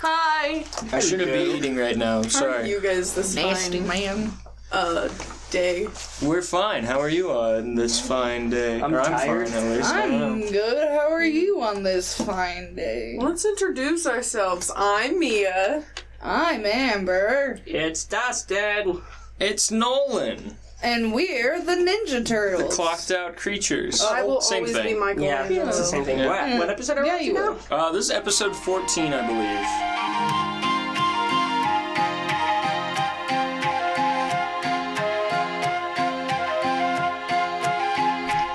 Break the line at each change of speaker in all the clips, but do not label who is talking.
Hi.
I shouldn't be eating right now.
How are
Sorry.
you guys this
Nasty man.
day?
We're fine. How are you on this fine day?
I'm tired.
Fine, at least. I don't
I'm
know.
good. How are you on this fine day?
Let's introduce ourselves. I'm Mia.
I'm Amber,
It's Dustin.
It's Nolan.
and we're the Ninja
The
Turtles.
clocked out creatures.
I will
Same
always
thing.
be Michelangelo.
Yeah, it's the same thing.
Yeah.
What episode are we
Yeah,
on
you
now?
will.
This is episode 14, I believe.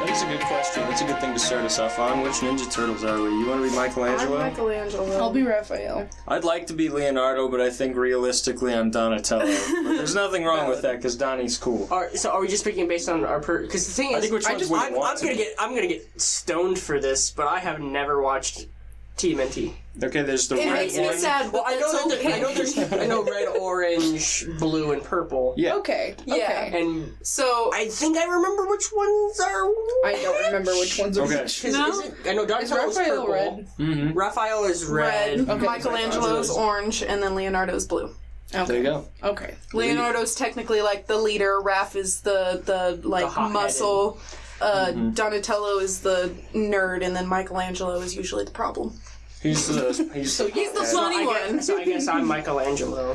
That's a good question. That's a good thing to start us off on. Which Ninja Turtles are we? You want to be Michelangelo?
I'm Michelangelo.
I'll be Raphael.
I'd like to be Leonardo, but I think realistically I'm Donatello. But there's nothing wrong with that because Donnie's cool.
So are we just speaking based on our because the thing is,
I think which ones we want to be.
I'm gonna get stoned for this, but I have never watched TMNT.
Okay, there's the
It
red
makes me
one.
sad, but
Well, I know
it's
that
okay.
I know red, orange, blue, and purple.
Yeah.
Okay.
Yeah.
Okay.
And
So,
I think I remember which ones are.
I don't remember which ones are
Okay.
which.
No.
I know
Is
Donatello's
Raphael
purple.
red?
Mm-hmm.
Raphael is red.
Okay.
Michelangelo's orange, and then Leonardo's blue.
Okay.
There you go.
Okay.
Leonardo's technically like the leader. Raph is the
hot-headed.
muscle. Donatello is the nerd, and then Michelangelo is usually the problem.
He's the
He's the
okay.
funny one.
So I guess I'm Michelangelo.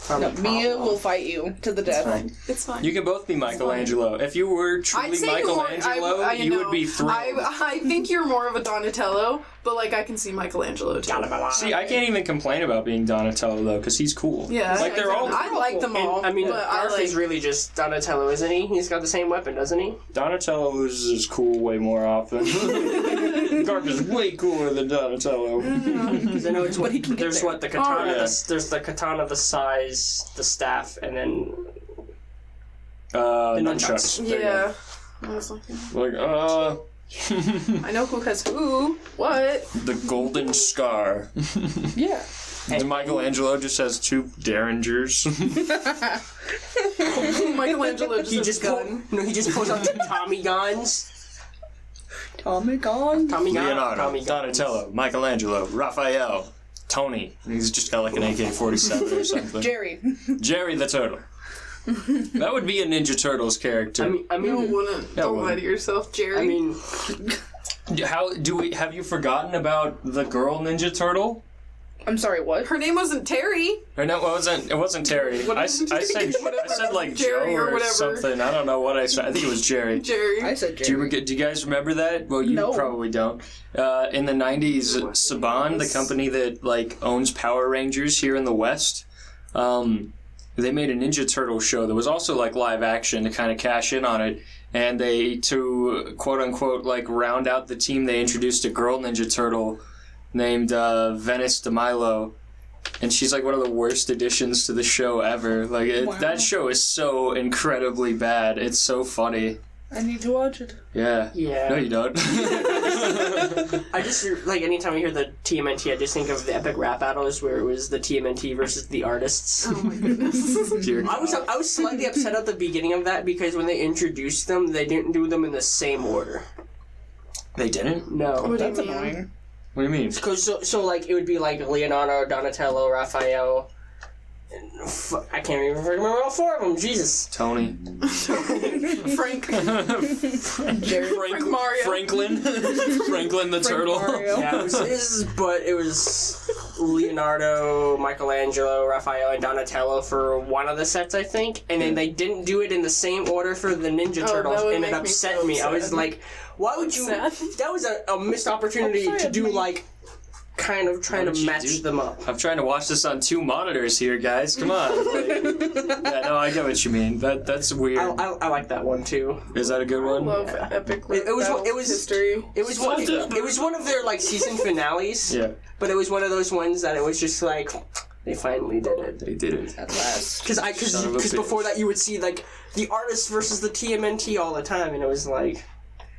No, Mia will fight you to the death.
It's fine.
You can both be Michelangelo. If you were
I'd
truly
say you're more,
Michelangelo,
I
you
know.
would be thrilled.
I think you're more of a Donatello, but like I can see Michelangelo too.
See, I can't even complain about being Donatello though, because he's cool.
Yeah,
like they're all.
I like them all.
I mean,
but I
Garth
like,
is really just Donatello, isn't he? He's got the same weapon, doesn't he?
Donatello loses his cool way more often. Garth is way cooler than Donatello.
Because I know it's
But he can get
there's
there.
what the katana.
yeah.
There's the katana, the size, the staff, and then the
Nunchucks. There you
yeah. I was like,
go.
I know who has who. What?
The golden scar.
Yeah.
And Michelangelo just has two derringers.
Michelangelo just
he
has
just
a gun.
he just pulls out two Tommy guns.
Tommy Gun.
Tommy gun.
Leonardo,
Tommy guns.
Donatello, Michelangelo, Raphael, Tony. He's just got like an AK-47 or something.
Jerry.
Jerry the Turtle. That would be a Ninja Turtles character.
I
You
mean,
wouldn't.
Yeah,
Don't
well.
lie to yourself, Jerry.
I mean,
How do we? Have you forgotten about the girl Ninja Turtle?
I'm sorry, what?
her name wasn't Terry.
Or no, it wasn't Terry.
What
I
did
said
you
I said like
Jerry
Joe
or
or
whatever.
something. I don't know what I said. I think it was Jerry.
Jerry.
I said
Do
Jerry.
you guys remember that? Well, you
No.
probably don't. In the 90s, Saban, the company that like owns Power Rangers here in the West, they made a Ninja Turtle show that was also like live action to kind of cash in on it. And they, to quote unquote, like round out the team, they introduced a girl Ninja Turtle named Venice DeMilo. And she's like one of the worst additions to the show ever. Like
Wow.
that show is so incredibly bad. It's so funny.
I need to watch it.
Yeah.
yeah.
No, you don't.
I just like anytime I hear the TMNT, I just think of the epic rap battles where it was the TMNT versus the artists.
Oh my goodness.
Dear
I was slightly upset at the beginning of that because when they introduced them, they didn't do them in the same order.
They didn't?
No.
What do you
That's
mean?
annoying.
What do you mean?
Cause so like it would be like Leonardo, Donatello, Raphael. And I can't even remember all four of them. Jesus.
Tony.
Frank.
Jerry.
Frank Mario.
Franklin. Franklin the turtle.
Mario.
Yeah, it was Leonardo, Michelangelo, Raphael, and Donatello for one of the sets, I think, and then they didn't do it in the same order for the Ninja
Oh,
Turtles,
that would
and it
make me
upset
so
me. I was
sad.
like, why would you?
Sad.
That was a missed opportunity to do like, kind of trying
What
to
did you
match
do?
them up.
I'm trying to watch this on 2 monitors here, guys. Come on. Yeah, no, I get what you mean. That's weird.
I like that one too.
Is that a good one?
Love epic
It was
history.
It was one of their like season finales.
Yeah,
But it was one of those ones that it was just like they finally did it.
they did it.
At last.
Because
Son of a bitch.
before that you would see like the artists versus the TMNT all the time, and it was like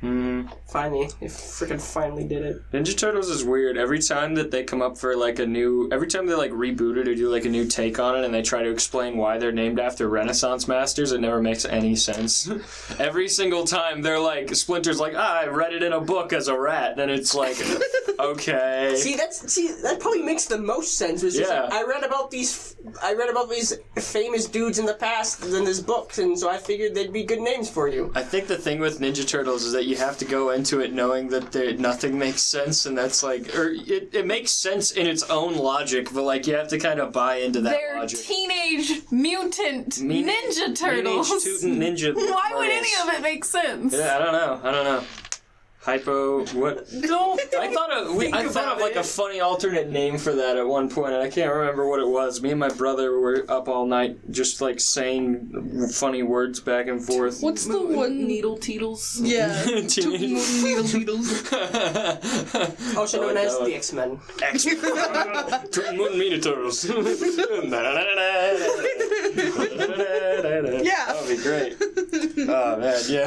Finally, they finally did it.
Ninja Turtles is weird. Every time that they come up for like every time they like reboot it or do like a new take on it and they try to explain why they're named after Renaissance masters, it never makes any sense. Every single time they're like, Splinter's like, I read it in a book as a rat. Then it's like, okay.
See, that probably makes the most sense. Was just like, I read about these famous dudes in the past in this book, and so I figured they'd be good names for you.
I think the thing with Ninja Turtles is that you have to go into it knowing that nothing makes sense, and that's like, or it makes sense in its own logic, but like you have to kind of buy into that
They're
logic.
teenage mutant Ninja Turtles.
Teenage mutant ninja.
Why would
turtles.
any of it make sense?
Yeah, I don't know. Hypo, what?
Don't.
I thought of like a funny alternate name for that at one point, and I can't remember what it was. Me and my brother were up all night just like saying funny words back and forth.
What's the one?
Needle Teetles?
Yeah.
Needle
Teetles.
Also known as the X-Men.
X-Men. Ninja Turtles.
Yeah.
That would be great. Oh man, yeah.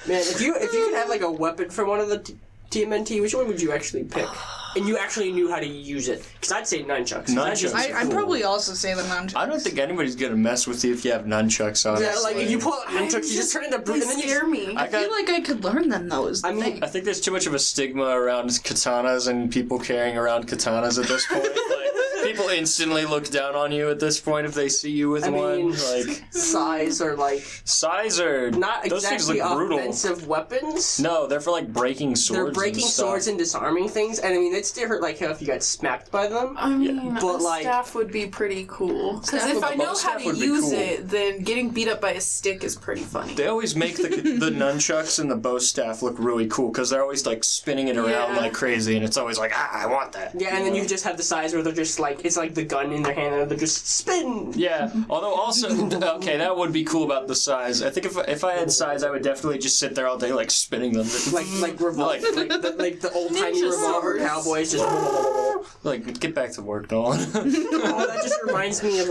Man, if you could have like a weapon from one of the TMNT, which one would you actually pick? And you actually knew how to use it? Because I'd say nunchucks.
Nunchucks.
I'd probably also say the nunchucks.
I don't think anybody's gonna mess with you if you have nunchucks on.
Yeah, like if you pull out nunchucks, you just turn into brute, and then you
scare me.
I feel like I could learn them though. Is the thing.
I think there's too much of a stigma around katanas and people carrying around katanas at this point. Like, people instantly look down on you at this point if they see you with one. Like
size or not
those things
exactly
look brutal.
offensive weapons.
No, they're for like breaking swords.
They're breaking
and stuff.
swords and disarming things, and I mean it still hurt like hell if you got smacked by them.
I mean,
But,
a
like-
staff would be pretty cool. Because
Staff
if
would-
I know how
staff
to
would be
use
cool.
it, then getting beat up by a stick is pretty funny.
They always make the nunchucks and the bow staff look really cool because they're always like spinning it around
Yeah.
like crazy, and it's always like, I want that.
Yeah, and then you just have the size where they're just like it's like the gun in their hand and they're just spin.
Yeah, although also, okay, that would be cool about the size. I think if I had size, I would definitely just sit there all day like spinning them.
Like the old timey
Ninja
revolver
swords.
cowboys just.
Like, get back to work, Nolan.
Oh, that just reminds me of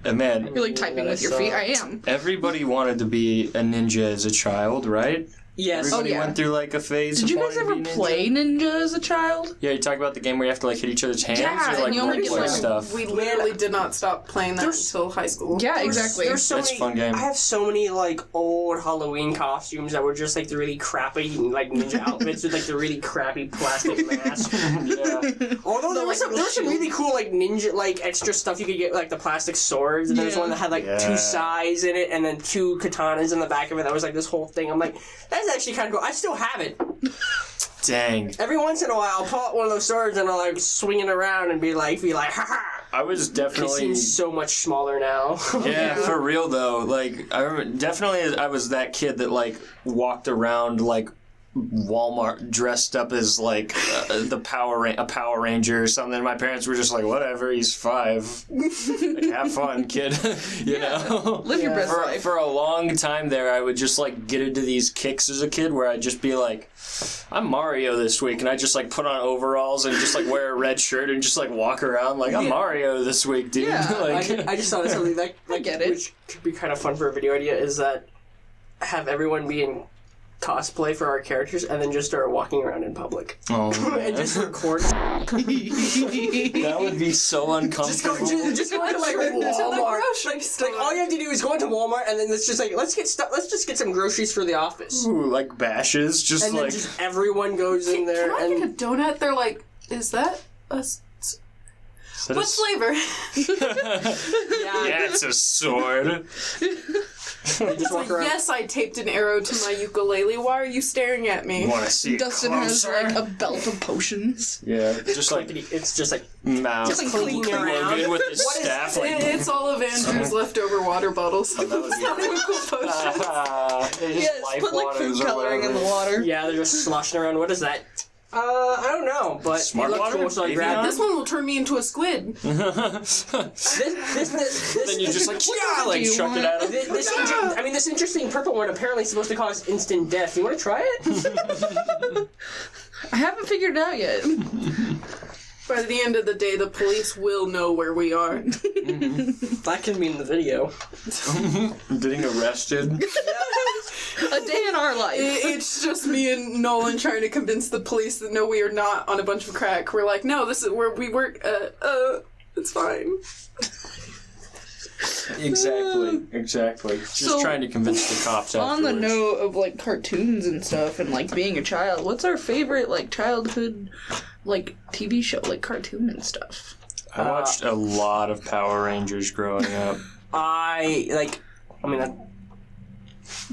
a.
Man,
You're like typing with your feet. I am.
everybody wanted to be a ninja as a child, right?
Yes.
Everybody
yeah.
went through like a phase.
Did
of
you guys
wanting to
ever
be ninja.
play Ninja as a child?
Yeah, you talk about the game where you have to like hit each other's hands
Yeah,
or like
and you only
break
get,
like
like,
stuff.
We literally did not stop playing that until high school.
Yeah, exactly.
There's so
It's a
many,
fun game.
I have so many like old Halloween costumes that were just like the really crappy like ninja outfits with like the really crappy plastic mask.
Yeah.
Although there was some really cool like ninja like extra stuff you could get like the plastic swords, and there was one that had like
Yeah.
2 sais in it and then 2 katanas in the back of it. That was like this whole thing. I'm like, that's actually kind of cool. I still have it.
Dang.
Every once in a while, I'll pull out one of those swords and I'll like swing it around and be like, ha ha.
I was
It
definitely.
seems so much smaller now.
Yeah, for real though. Like I remember, definitely, I was that kid that like walked around like Walmart dressed up as like a Power Ranger or something. My parents were just like, whatever, he's 5. Like, have fun, kid. you know.
Live your best
For,
life.
for a long time there, I would just like get into these kicks as a kid where I'd just be like, I'm Mario this week, and I just like put on overalls and just like wear a red shirt and just like walk around like I'm Mario this week, dude.
Yeah,
like,
I just thought of something like
get it.
which could be kind of fun for a video idea is that have everyone be in cosplay for our characters and then just start walking around in public
oh,
and just record.
that would be so uncomfortable.
Just go to like Walmart. Like all you have to do is go into Walmart and then it's just like let's just get some groceries for the office.
Ooh, like bashes, just
And
like
then just everyone goes in there
Can I
and
get a donut? They're like, is that a... What flavor?
yeah, it's a sword.
they just walk around.
Yes, I taped an arrow to my ukulele. Why are you staring at me?
Want to see
Dustin has
closer?
like a belt of potions.
Yeah, just like
It's just like
mouth.
just clinking around.
Logan with his
What is
staff. Like,
It's all of Andrew's leftover water bottles.
that would be-
Not even cool potions.
they just
Yes,
life
put like
waters
food
or
coloring in the
whatever.
water.
Yeah, they're just sloshing around. What is that? I don't know, but
Smart
it looked
water?
cool, so I
Baby
grabbed
This one will turn me into a squid.
Then you just like, yeah, like
do you
chuck it
want?
at him.
This interesting purple one apparently is supposed to cause instant death. You want to try it?
I haven't figured it out yet.
By the end of the day, the police will know where we are.
That can be in the video.
Getting arrested.
A day in our life.
It's just me and Nolan trying to convince the police that no, we are not on a bunch of crack. We're like, no, this is where we work. It's fine.
Exactly. Just trying to convince the cops
On
afterwards.
the note of like cartoons and stuff and like being a child, what's our favorite like childhood like TV show, like cartoon and stuff?
I watched a lot of Power Rangers growing up.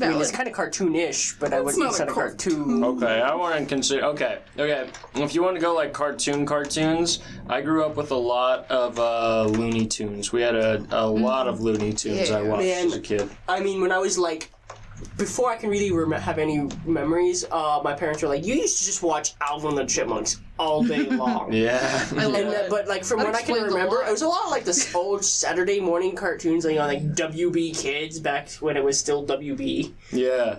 It's kind of cartoonish, but I wouldn't
not
consider
a
cartoon.
Okay, I want to consider. Okay. If you want to go like cartoons, I grew up with a lot of Looney Tunes. We had a lot of Looney Tunes I watched as a kid.
I mean, when I was like, before I can really have any memories, my parents were like, "You used to just watch Alvin and the Chipmunks all day long."
Yeah.
But like from
That
what I can
explains a
remember,
lot.
it was a lot like this old Saturday morning cartoons, like WB Kids back when it was still WB.
Yeah.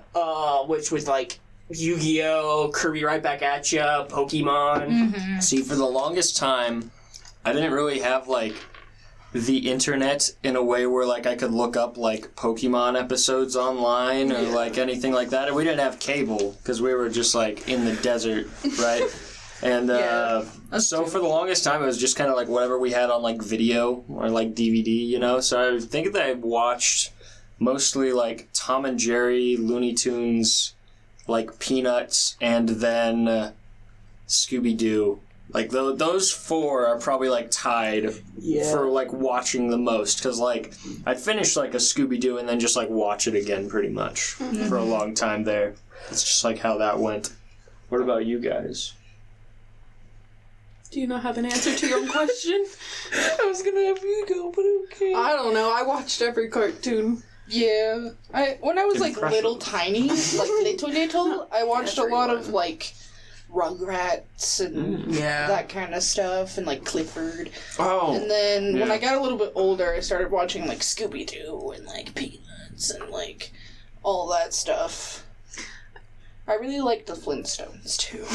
Which was like Yu-Gi-Oh, Kirby Right Back at Ya, Pokemon.
See, for the longest time, I didn't really have like the internet in a way where like I could look up like Pokemon episodes online or like anything like that. And we didn't have cable because we were just like in the desert, right? And so for the longest time, it was just kind of like whatever we had on like video or like DVD, So I think that I watched mostly like Tom and Jerry, Looney Tunes, like Peanuts, and then Scooby-Doo. Like, those four are probably, like, tied for, like, watching the most. Because, like, I'd finish, like, a Scooby-Doo and then just, like, watch it again, pretty much, for a long time there. It's just, like, how that went. What about you guys?
Do you not have an answer to your own question?
I was gonna have you go, but okay.
I don't know. I watched every cartoon.
Yeah. When I was like little tiny, like little, I watched a lot of like Rugrats and that kind of stuff, and like Clifford.
Oh.
And then when I got a little bit older, I started watching like Scooby-Doo and like Peanuts and like all that stuff. I really liked the Flintstones too.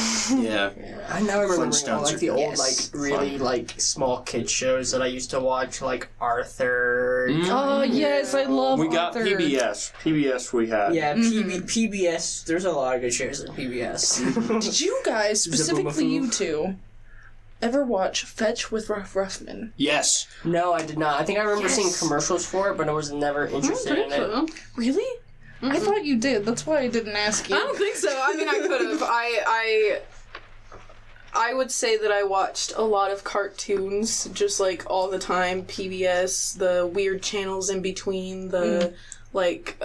Yeah.
I now remember all, like the old,
Yes.
like really like small kid shows that I used to watch, like Arthur.
Oh yes, I love
We got
Arthur.
PBS. PBS we had.
Yeah, PBS. There's a lot of good shows in PBS.
Did you guys, specifically
Zaboomafoo.
you two, ever watch Fetch with Ruffman?
Yes.
No, I did not. I think I remember seeing commercials for it, but I was never interested in it.
Really? I thought you did. That's why I didn't ask you.
I don't think so. I mean, I could have. I would say that I watched a lot of cartoons, just like all the time. PBS, the weird channels in between, the like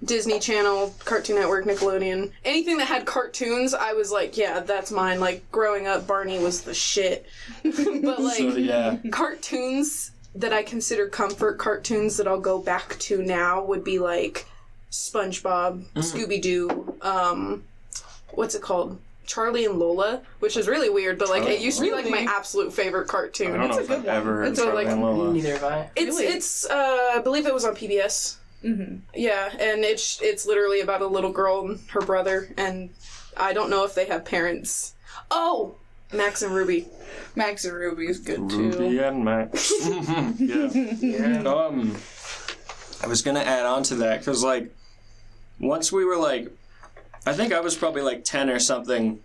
Disney Channel, Cartoon Network, Nickelodeon. Anything that had cartoons, I was like, yeah, that's mine. Like growing up, Barney was the shit. But like cartoons that I consider comfort cartoons that I'll go back to now would be like SpongeBob, Scooby-Doo, what's it called? Charlie and Lola, which is really weird, but like it used to be like my absolute favorite cartoon.
I don't know if I've ever heard Charlie and Lola.
Neither have I.
It's I believe it was on PBS. Yeah, and it's literally about a little girl and her brother, and I don't know if they have parents. Oh, Max and Ruby.
Max and Ruby is good too.
Ruby and Max. I was gonna add on to that because like once we were like, I think I was probably like 10 or something.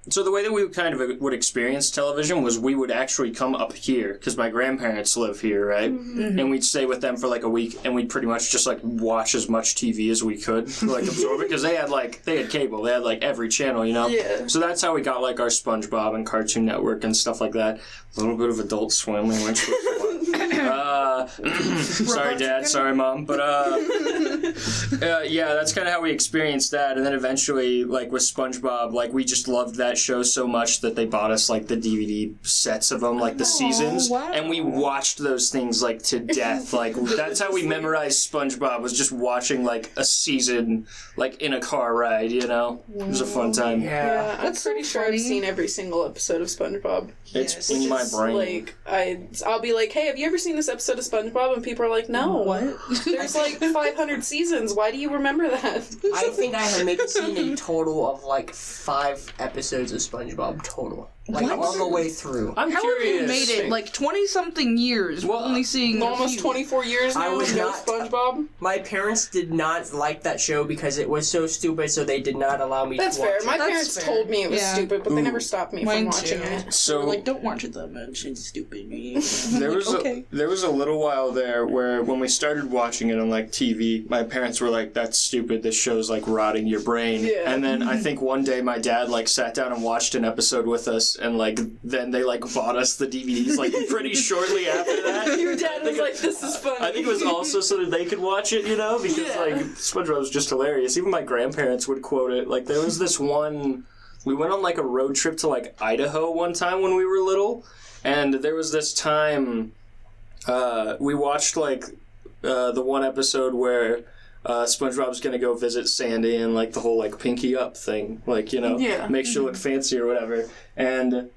So the way that we kind of would experience television was we would actually come up here because my grandparents live here, right? And we'd stay with them for like a week, and we'd pretty much just like watch as much TV as we could to like absorb it because they had cable, they had like every channel,
Yeah.
So that's how we got like our SpongeBob and Cartoon Network and stuff like that. A little bit of Adult Swim, we went sorry Dad, sorry Mom, but yeah, that's kind of how we experienced that. And then eventually, like with SpongeBob, like we just loved that show so much that they bought us like the DVD sets of them, like the seasons,
wow.
and we watched those things like to death. Like that's how we memorized SpongeBob, was just watching like a season like in a car ride. It was a fun time.
Yeah, I'm
That's so
pretty sure I've
funny.
seen every single episode of SpongeBob.
It's in my brain.
Like I'll be like, hey, have you ever seen seen this episode of SpongeBob? And people are like, no.
What?
There's like 500 seasons. Why do you remember that?
I think I have maybe seen a total of like 5 episodes of SpongeBob total. Like,
What?
all the way through.
I'm
How
curious.
have you made it, like, 20-something years,
Well,
only seeing
Almost 24 years
I
now
was
with no
not-
SpongeBob.
My parents did not like that show because it was so stupid, so they did not allow me
That's
to
fair.
watch
My
it.
That's
parents
fair.
told me it was
Yeah.
stupid, but they
Ooh.
never stopped me
Mine
from watching
too.
it.
So
like, don't watch it that much, it's stupid.
there was
okay.
there was a little while there where when we started watching it on like TV, my parents were like, "That's stupid. This show's like rotting your brain."
Yeah.
And then I think one day my dad like sat down and watched an episode with us, and like then they like bought us the DVDs like pretty shortly after that.
Your dad was like, this is funny.
I think it was also so that they could watch it, you know, because
Yeah.
like SpongeBob was just hilarious. Even my grandparents would quote it. Like there was this one, we went on like a road trip to like Idaho one time when we were little, and there was this time we watched like the one episode where SpongeBob's gonna go visit Sandy and like the whole like pinky up thing, like, you know,
Yeah.
makes you look fancy or whatever. And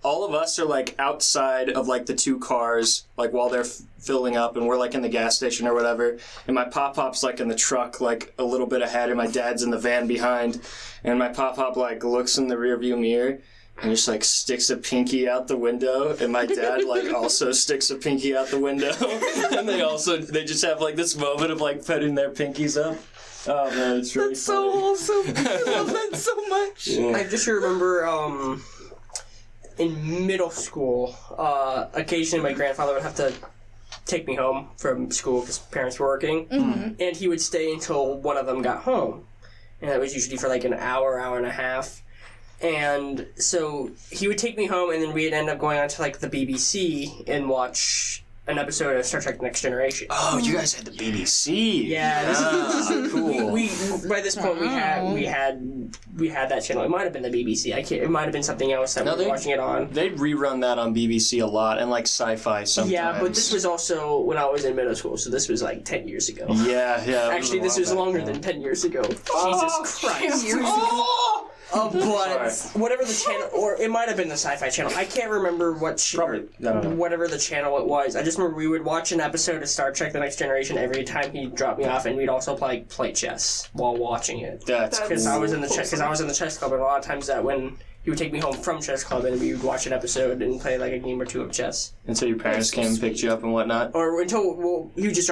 all of us are like outside of like the 2 cars, like while they're filling up, and we're like in the gas station or whatever. And my pop-pop's like in the truck, like a little bit ahead, and my dad's in the van behind. And my pop-pop like looks in the rearview mirror and just like sticks a pinky out the window, and my dad like also sticks a pinky out the window. And they just have like this moment of like putting their pinkies up. Oh man, it's really
That's so
funny.
wholesome. I love that so much.
Yeah.
I just remember in middle school, occasionally my grandfather would have to take me home from school because parents were working, and he would stay until one of them got home, and that was usually for like an hour and a half. And so he would take me home, and then we'd end up going on to like the BBC and watch an episode of Star Trek: The Next Generation.
Oh, you guys had the BBC.
Yeah, this is
cool.
we by this point we had that channel. It might have been the BBC. It might have been something else that
No,
we were watching it on.
They'd rerun that on BBC a lot, and like sci-fi sometimes.
Yeah, but this was also when I was in middle school, so this was like 10 years ago.
Yeah.
Actually, this was longer than 10 years ago. Jesus Christ. But whatever the channel, or it might have been the Sci-Fi Channel. I can't remember what whatever the channel it was. I just remember we would watch an episode of Star Trek: The Next Generation every time he'd drop me off, and we'd also play chess while watching it.
That's
Because I was in the chess club, and a lot of times that when he would take me home from chess club, and we would watch an episode and play like a game or 2 of chess.
Until your parents came and picked you up and whatnot.
Or he would just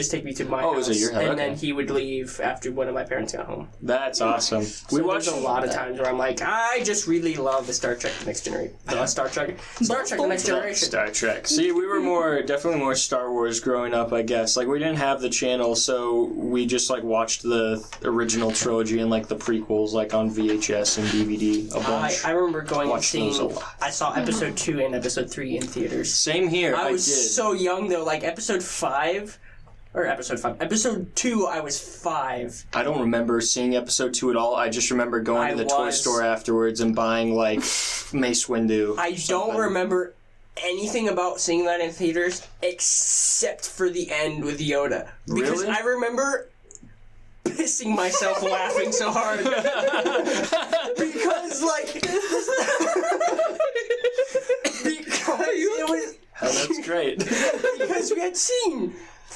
take me to my house.
Was it your house?
And
Okay.
then he would leave after one of my parents got home.
That's awesome.
We watched a lot of times where I'm like, I just really love the Star Trek: The Next Generation. Star Trek: The Next Generation.
Star Trek. See, we were definitely more Star Wars growing up, I guess. Like, we didn't have the channel, so we just, like, watched the original trilogy and, like, the prequels, like, on VHS and DVD a bunch.
I remember going and
Watched those a
seeing.
lot.
I saw episode 2 and episode 3 in theaters.
Same here,
I was
did.
so young though. Like episode 2, I was 5.
I don't remember seeing episode 2 at all. I just remember going to the toy store afterwards and buying, like, Mace Windu.
I don't remember anything about seeing that in theaters except for the end with Yoda. Because
Really?
I remember pissing myself laughing so hard. Because, like... because it was...
Oh, that's great.
Because we had seen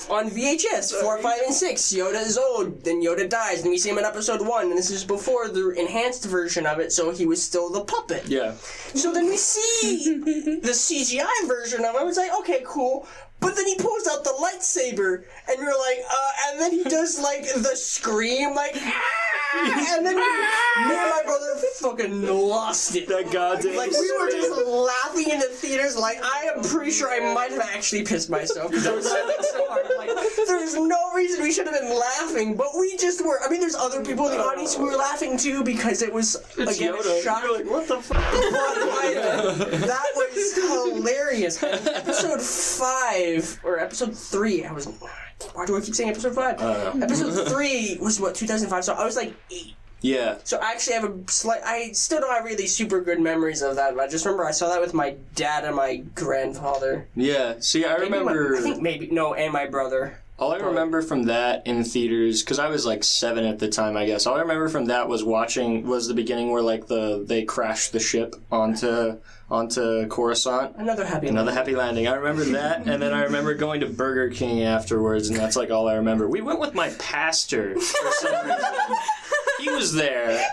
on VHS 4, 5, and 6, Yoda is old, then Yoda dies, and we see him in episode 1, and this is before the enhanced version of it, so he was still the puppet.
Yeah.
So then we see the CGI version of it, I was like, okay, cool. But then he pulls out the lightsaber, and we're like, and then he does, like, the scream, like, and then me and my brother fucking lost it.
That goddamn
Like, we were
scream.
just laughing in the theaters, like, I am pretty sure I might have actually pissed myself, because I was laughing so hard. I'm like, there's no reason we should have been laughing, but we just were. I mean, there's other people in the audience who were laughing, too, because it was, again, a shock.
You're like, what the fuck?
That was hilarious. And episode 5, or episode 3, why do I keep saying episode 5? Episode 3 was, 2005, so I was like 8.
Yeah.
So I actually have I still don't have really super good memories of that, but I just remember I saw that with my dad and my grandfather.
Yeah. See, I remember...
And my brother.
All I remember from that in theaters, because I was like 7 at the time, I guess. All I remember from that was the beginning where like they crashed the ship onto Coruscant.
Another happy
landing. I remember that, and then I remember going to Burger King afterwards, and that's like all I remember. We went with my pastor for some reason. He was there.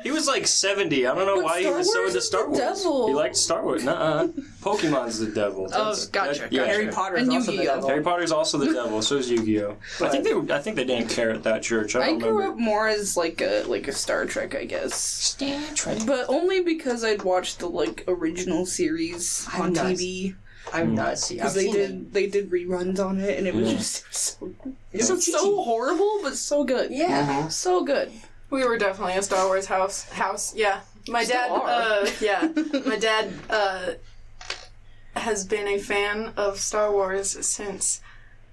He was like 70. I don't know why he was so into Star Wars.
Devil.
He liked Star Wars. Nuh-uh. Pokemon's the devil.
Gotcha.
Yeah.
Harry Potter is also the devil.
Harry Potter's also the devil. So is Yu-Gi-Oh. I think they didn't care at that church. I
grew
remember.
up more as like a Star Trek, I guess.
Star Trek.
But only because I'd watched the like original series on TV.
I'm not seeing.
Because they did reruns on it, and it was just so horrible, but so good.
Yeah,
so good.
We were definitely a Star Wars house. Yeah. My dad, my dad, has been a fan of Star Wars since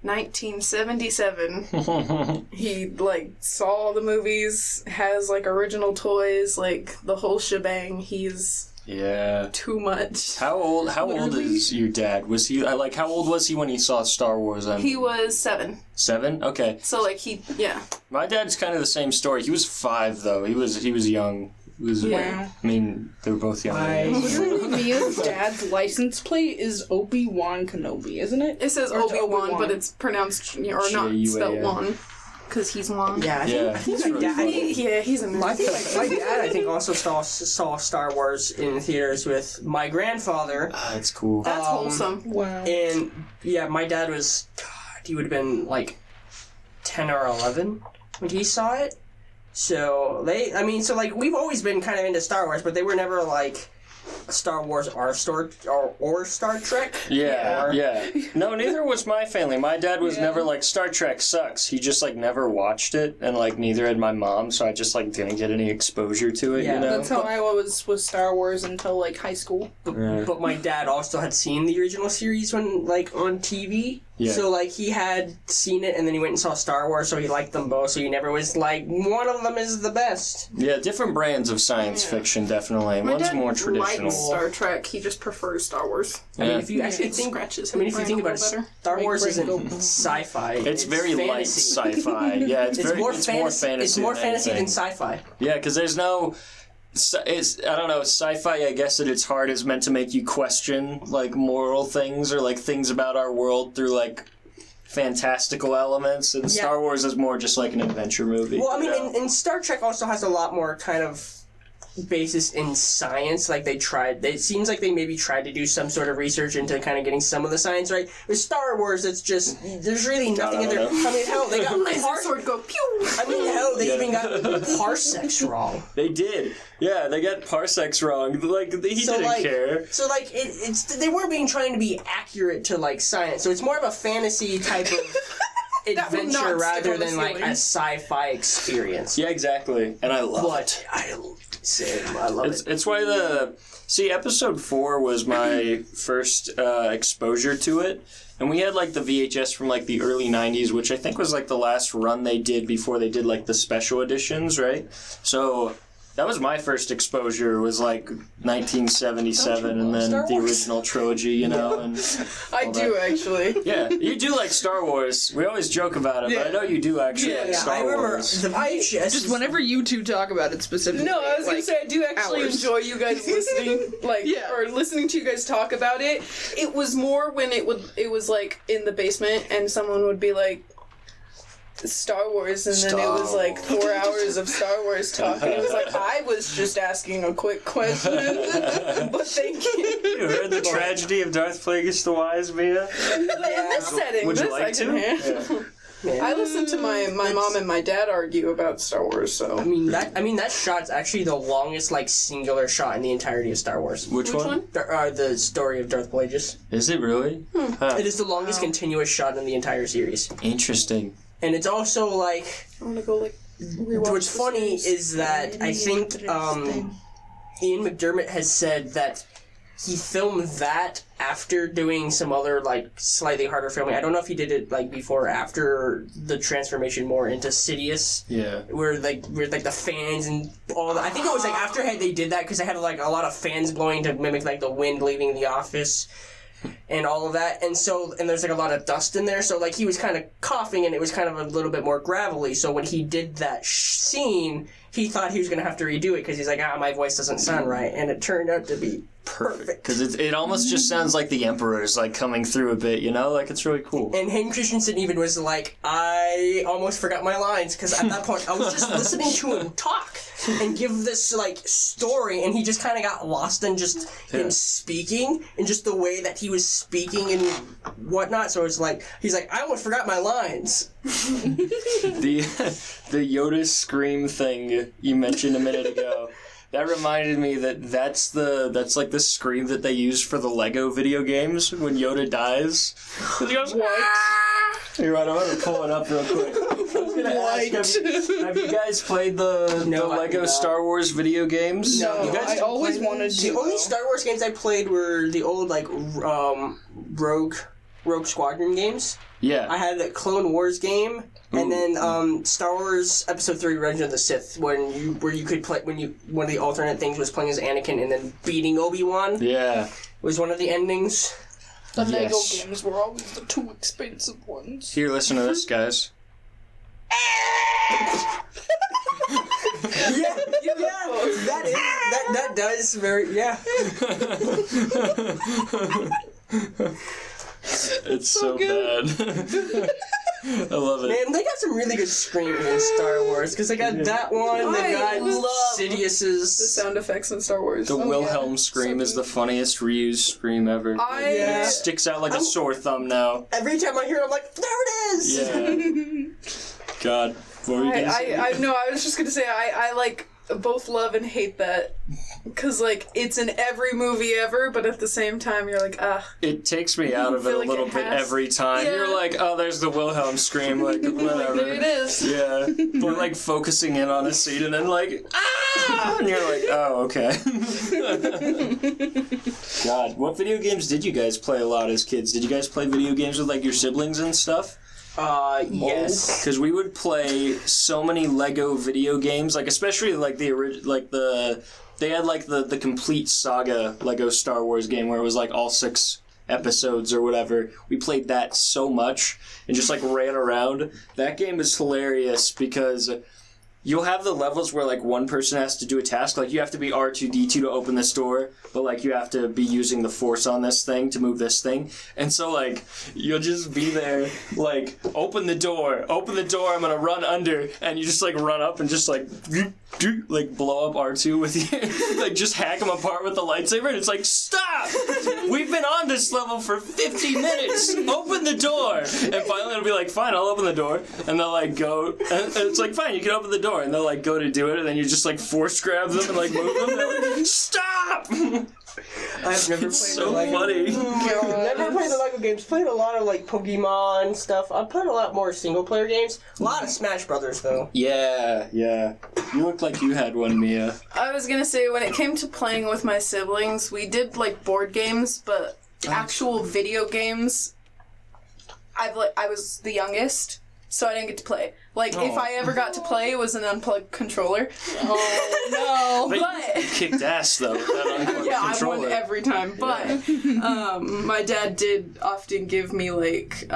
1977. He, like, saw all the movies, has, like, original toys, like, the whole shebang. He's...
Yeah.
Too much.
How old is your dad? Was he how old was he when he saw Star Wars?
He was 7.
7? Okay.
So like
My dad's kind of the same story. He was 5 though. He was young. I mean, they were both young.
Literally, Mia's dad's license plate is Obi-Wan Kenobi, isn't it?
It says Obi-Wan, but it's pronounced or not spelled Wan. Because he's Wan.
Yeah, I think my dad.
He's American.
I think my dad, also saw Star Wars in theaters with my grandfather.
That's cool.
That's wholesome.
Wow.
And yeah, my dad was, he would have been like 10 or 11 when he saw it. So we've always been kind of into Star Wars, but they were never like Star Wars or Star Trek.
Yeah. No, neither was my family. My dad was never like, Star Trek sucks. He just like never watched it, and like neither had my mom, so I just like didn't get any exposure to it, you know?
That's how I was with Star Wars until like high school.
But my dad also had seen the original series when like on TV.
Yeah.
So, like, he had seen it, and then he went and saw Star Wars, so he liked them both, so he never was like, one of them is the best.
Yeah, different brands of science fiction, definitely.
My
One's
dad
more traditional.
likes Star Trek, he just prefers Star Wars.
Yeah.
I mean, if you actually think about it, Star Wars isn't sci-fi.
It's very
fantasy.
light sci-fi. Yeah, it's more fantasy.
It's more fantasy than sci-fi.
Yeah, because there's no... I don't know, sci-fi, I guess at its heart is meant to make you question, like, moral things or, like, things about our world through, like, fantastical elements, and Star Wars is more just like an adventure movie.
Well, I mean, and Star Trek also has a lot more kind of basis in science. Like, it seems like they maybe tried to do some sort of research into kind of getting some of the science right. With Star Wars, it's just, there's really nothing in there. I mean, hell, they got
sword go pew!
I mean, hell, they even got parsecs wrong.
They did. Yeah, they got parsecs wrong. Like, he didn't care.
So, like, it's they weren't trying to be accurate to, like, science. So it's more of a fantasy type of adventure rather than, like, a sci-fi experience.
Yeah, exactly. And I love it.
I love it.
It's why episode 4 was my first exposure to it. And we had, like, the VHS from, like, the early 90s, which I think was, like, the last run they did before they did, like, the special editions, right? So that was my first exposure, was, like, 1977, and then the original trilogy, you know? And
I do, actually.
Yeah, you do like Star Wars. We always joke about it, but I know you do actually like Star Wars.
The VHS.
Just whenever you two talk about it specifically.
No, I was going to say, I do actually enjoy you guys listening, or listening to you guys talk about it. It was more when it was, like, in the basement, and someone would be like, Star Wars, and then it was like 4 hours of Star Wars talk, and it was like, I was just asking a quick question, but thank you.
You heard the tragedy of Darth Plagueis the Wise, Mia?
In this setting,
would you like to?
Yeah. I listened to my mom and my dad argue about Star Wars, so...
I mean, that shot's actually the longest, like, singular shot in the entirety of Star Wars.
Which one?
The story of Darth Plagueis.
Is it really? Huh.
It is the longest continuous shot in the entire series.
Interesting.
And it's also, like...
I want to go, like, rewatch
what's funny is that I think Ian McDiarmid has said that he filmed that after doing some other, like, slightly harder filming. I don't know if he did it, like, before or after the transformation more into Sidious.
Yeah.
Where the fans and all that. I think it was, like, after they did that, because they had, like, a lot of fans blowing to mimic, like, the wind leaving the office. and all of that, and there's like a lot of dust in there, so like he was kind of coughing, and it was kind of a little bit more gravelly. So when he did that scene, he thought he was gonna have to redo it because he's like, my voice doesn't sound right, and it turned out to be perfect.
Because it almost just sounds like the Emperor's like coming through a bit, you know? Like, it's really cool.
And Hayden Christensen even was like, I almost forgot my lines, because at that point I was just listening to him talk and give this like story, and he just kind of got lost in just him speaking and just the way that he was speaking and whatnot. So it's like, he's like, I almost forgot my lines.
The Yoda scream thing you mentioned a minute ago. That reminded me that's like the scream that they use for the Lego video games when Yoda dies. He goes, what? You're right, I'm going to pull it up real quick. I was going to ask, have you guys played the Lego Star Wars video games?
No,
you guys
I always wanted to.
The only Star Wars games I played were the old, like, Rogue Squadron games.
Yeah.
I had a Clone Wars game, and then Star Wars Episode 3: Revenge of the Sith, where you could play one of the alternate things was playing as Anakin and then beating Obi-Wan.
Yeah.
Was one of the endings.
The Lego games were always the too expensive ones.
Here, listen to this, guys.
Yeah, that does very, yeah.
It's so bad. I love it.
Man, they got some really good screams in Star Wars, because they got that one, they got Sidious's.
The sound effects in Star Wars.
The Wilhelm scream is the funniest reused scream ever. It sticks out like a sore thumb now.
Every time I hear it, I'm like, there it is!
Yeah. God. What were you gonna say?
I was just gonna say, I like both love and hate that. Because, like, it's in every movie ever, but at the same time, you're like,
It takes me out of it a little bit every time.
Yeah.
You're like, oh, there's the Wilhelm scream, like, whatever.
There it is.
Yeah. You're, like, focusing in on a scene, and then, like, and you're like, oh, okay. God, what video games did you guys play a lot as kids? Did you guys play video games with, like, your siblings and stuff?
Yes.
Because we would play so many Lego video games, like, especially, like, they had, like, the complete saga Lego Star Wars game where it was, like, all 6 episodes or whatever. We played that so much and just, like, ran around. That game is hilarious because you'll have the levels where, like, one person has to do a task. Like, you have to be R2-D2 to open this door, but, like, you have to be using the force on this thing to move this thing. And so, like, you'll just be there, like, open the door, I'm gonna run under, and you just, like, run up and just, like blow up R2 with you, like, just hack him apart with the lightsaber, and it's like, stop! We've been on this level for 50 minutes! Open the door! And finally it'll be like, fine, I'll open the door, and they'll, like, go, and it's like, fine, you can open the door, and they'll, like, go to do it, and then you just, like, force grab them and, like, move them, and they're like, stop!
I've never played
so funny.
Never played the Lego games. Played a lot of like Pokemon stuff. I played a lot more single player games. A lot of Smash Brothers though.
Yeah. You looked like you had one, Mia.
I was gonna say, when it came to playing with my siblings, we did like board games, but actual video games, I was the youngest, so I didn't get to play. Like, if I ever got to play, it was an unplugged controller.
Oh, no.
But kicked ass, though, with that unplugged controller.
I won every time. But my dad did often give me, like,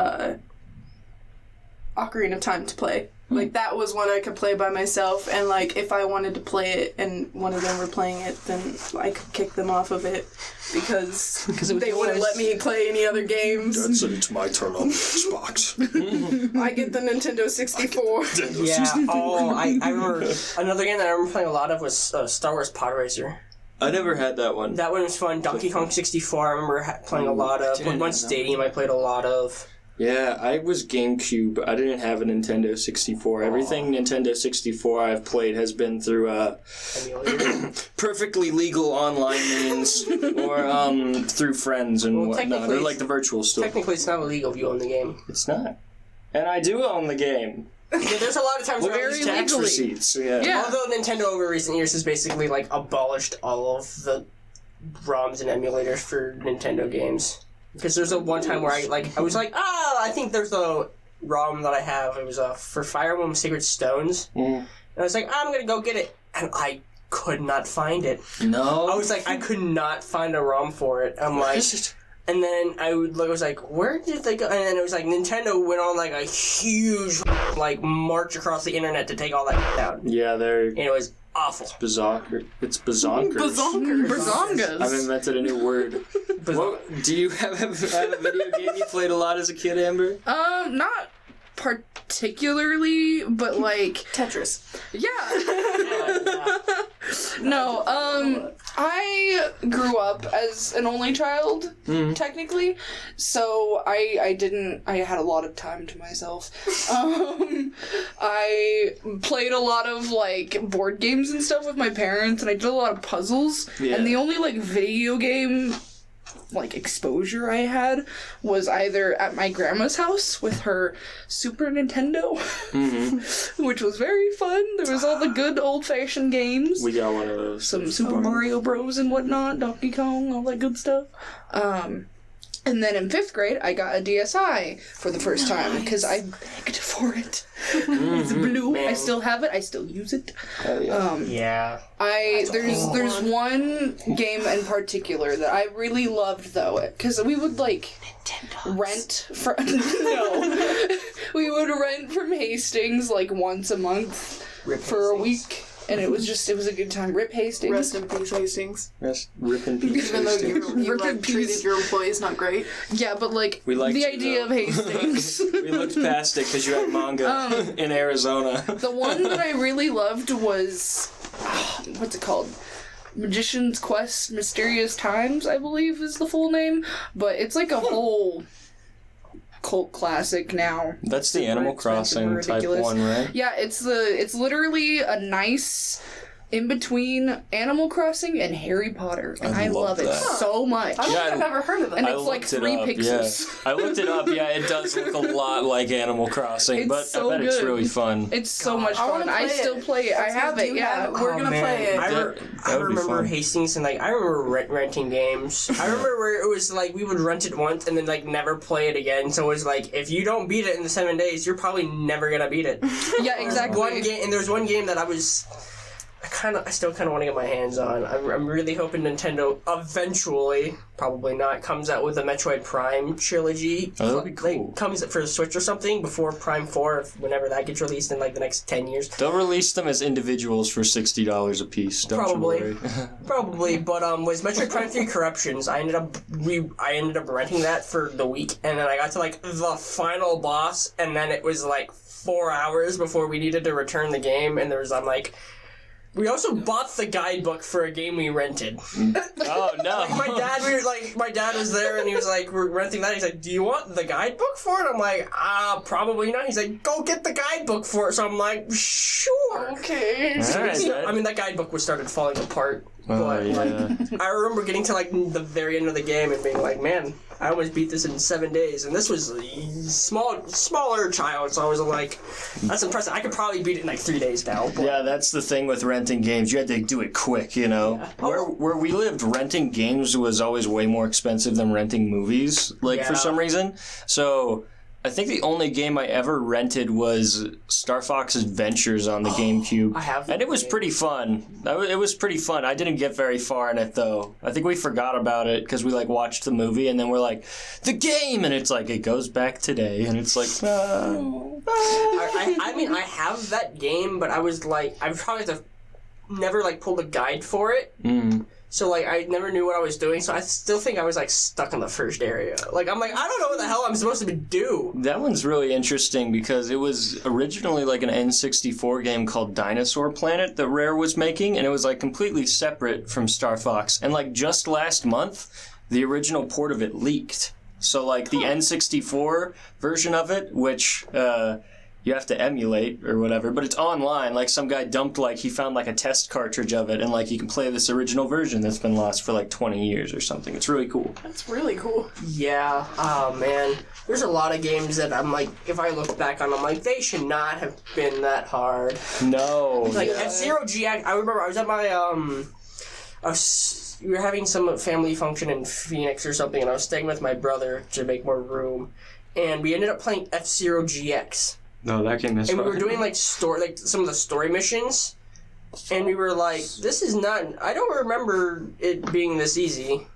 Ocarina of Time to play. Like, that was one I could play by myself, and, like, if I wanted to play it and one of them were playing it, then I could kick them off of it, because they wouldn't let me play any other games.
Dad said it's my turn on the Xbox.
I get the Nintendo 64.
Yeah, I remember, another game that I remember playing a lot of was Star Wars Pod Racer.
I never had that one.
That one was fun. Donkey Kong 64 I remember playing a lot of. One Stadium I played a lot of.
Yeah, I was GameCube. I didn't have a Nintendo 64. Everything Nintendo 64 I've played has been through perfectly legal online means or through friends and whatnot. They're like the virtual store.
Technically, it's not illegal if you own the game.
It's not. And I do own the game.
Yeah, there's a lot of times where
Very
tax
legally.
receipts. Yeah.
Although Nintendo over recent years has basically like abolished all of the ROMs and emulators for Nintendo games. Because there's a one time where I was like, I think there's a ROM that I have. It was for Fire Emblem Sacred Stones. Mm. And I was like, I'm gonna go get it. And I could not find it.
No.
I was like, I could not find a ROM for it. I'm like, And then I was like, where did they go? And then it was like Nintendo went on like a huge like march across the internet to take all that down.
Yeah, they're...
And it was awful.
It's bazonkers.
Bazongas.
I've invented a new word. Do you have a video game you played a lot as a kid, Amber?
Not particularly, but like
Tetris.
Yeah. No, I grew up as an only child, technically, so I had a lot of time to myself. I played a lot of, like, board games and stuff with my parents, and I did a lot of puzzles, and the only, like, video game like exposure I had was either at my grandma's house with her Super Nintendo, which was very fun. There was all the good old-fashioned games.
We got one of those.
Some Super Mario Bros. And whatnot, Donkey Kong, all that good stuff. And then in 5th grade, I got a DSi for the first time because I begged for it. It's blue. Man. I still have it. I still use it.
Yeah.
There's one game in particular that I really loved though, because we would like rent from we would rent from Hastings like once a month for a week. And it was a good time. Rip Hastings.
Rest in peace, Hastings.
Rip in peace.
Even though you like, treated your employees not great.
Yeah, but like,
the
idea of Hastings.
We looked past it because you had manga in Arizona.
The one that I really loved was, what's it called? Magician's Quest Mysterious Times, I believe is the full name. But it's like a whole cult classic now.
That's the Animal Crossing type one, right?
Yeah, it's literally a nice in between Animal Crossing and Harry Potter, and I love it so much.
I don't think I've ever heard of that.
And it's like 3 pixels.
Yeah. I looked it up. Yeah, it does look a lot like Animal Crossing, but
so
I bet it's really fun.
It's so much fun. I still play it. I have it. Yeah,
we're gonna play it.
I remember Hastings, and like I remember renting games. I remember where it was like we would rent it once and then like never play it again. So it was like if you don't beat it in the 7 days, you're probably never gonna beat it.
Yeah, exactly.
And there's one game that I still kind of want to get my hands on. I'm really hoping Nintendo eventually, probably not, comes out with a Metroid Prime trilogy.
Oh, that'd be cool.
Like, comes for the Switch or something before Prime 4, whenever that gets released in like the next 10 years.
They'll release them as individuals for $60 a piece. Don't you worry.
Probably, but was Metroid Prime 3 Corruptions. I ended up renting that for the week, and then I got to like the final boss, and then it was like 4 hours before we needed to return the game, and we also bought the guidebook for a game we rented.
Oh no!
My dad was there and he was like, "We're renting that." He's like, "Do you want the guidebook for it?" I'm like, probably not." He's like, "Go get the guidebook for it." So I'm like, "Sure."
Okay.
I mean, that guidebook started falling apart. But I remember getting to like the very end of the game and being like, "Man, I almost beat this in 7 days." And this was a smaller child, so I was like, "That's impressive." I could probably beat it in like 3 days now. But...
Yeah, that's the thing with renting games. You had to do it quick, you know. Yeah. Where we lived, renting games was always way more expensive than renting movies, for some reason. So I think the only game I ever rented was Star Fox Adventures on the GameCube.
I have,
and it was pretty fun. It was pretty fun. I didn't get very far in it though. I think we forgot about it because we watched the movie and then we're like, the game, and it's like it goes back today, and it's like.
I mean, I have that game, but I was like, I probably never pulled a guide for it. So, I never knew what I was doing, so I still think I was, stuck in the first area. I'm like, I don't know what the hell I'm supposed to do.
That one's really interesting because it was originally, an N64 game called Dinosaur Planet that Rare was making, and it was, completely separate from Star Fox. And, just last month, the original port of it leaked. So, the N64 version of it, which, you have to emulate or whatever, but it's online. Some guy dumped, he found, a test cartridge of it, and, you can play this original version that's been lost for, 20 years or something. It's really cool.
That's really cool.
Yeah. Oh, man. There's a lot of games that I'm if I look back on them, they should not have been that hard.
No.
F-Zero GX, I remember I was at my, we were having some family function in Phoenix or something, and I was staying with my brother to make more room, and we ended up playing F-Zero GX.
No, that game is fun.
And we were doing some of the story missions, and we were like, this is not, I don't remember it being this easy.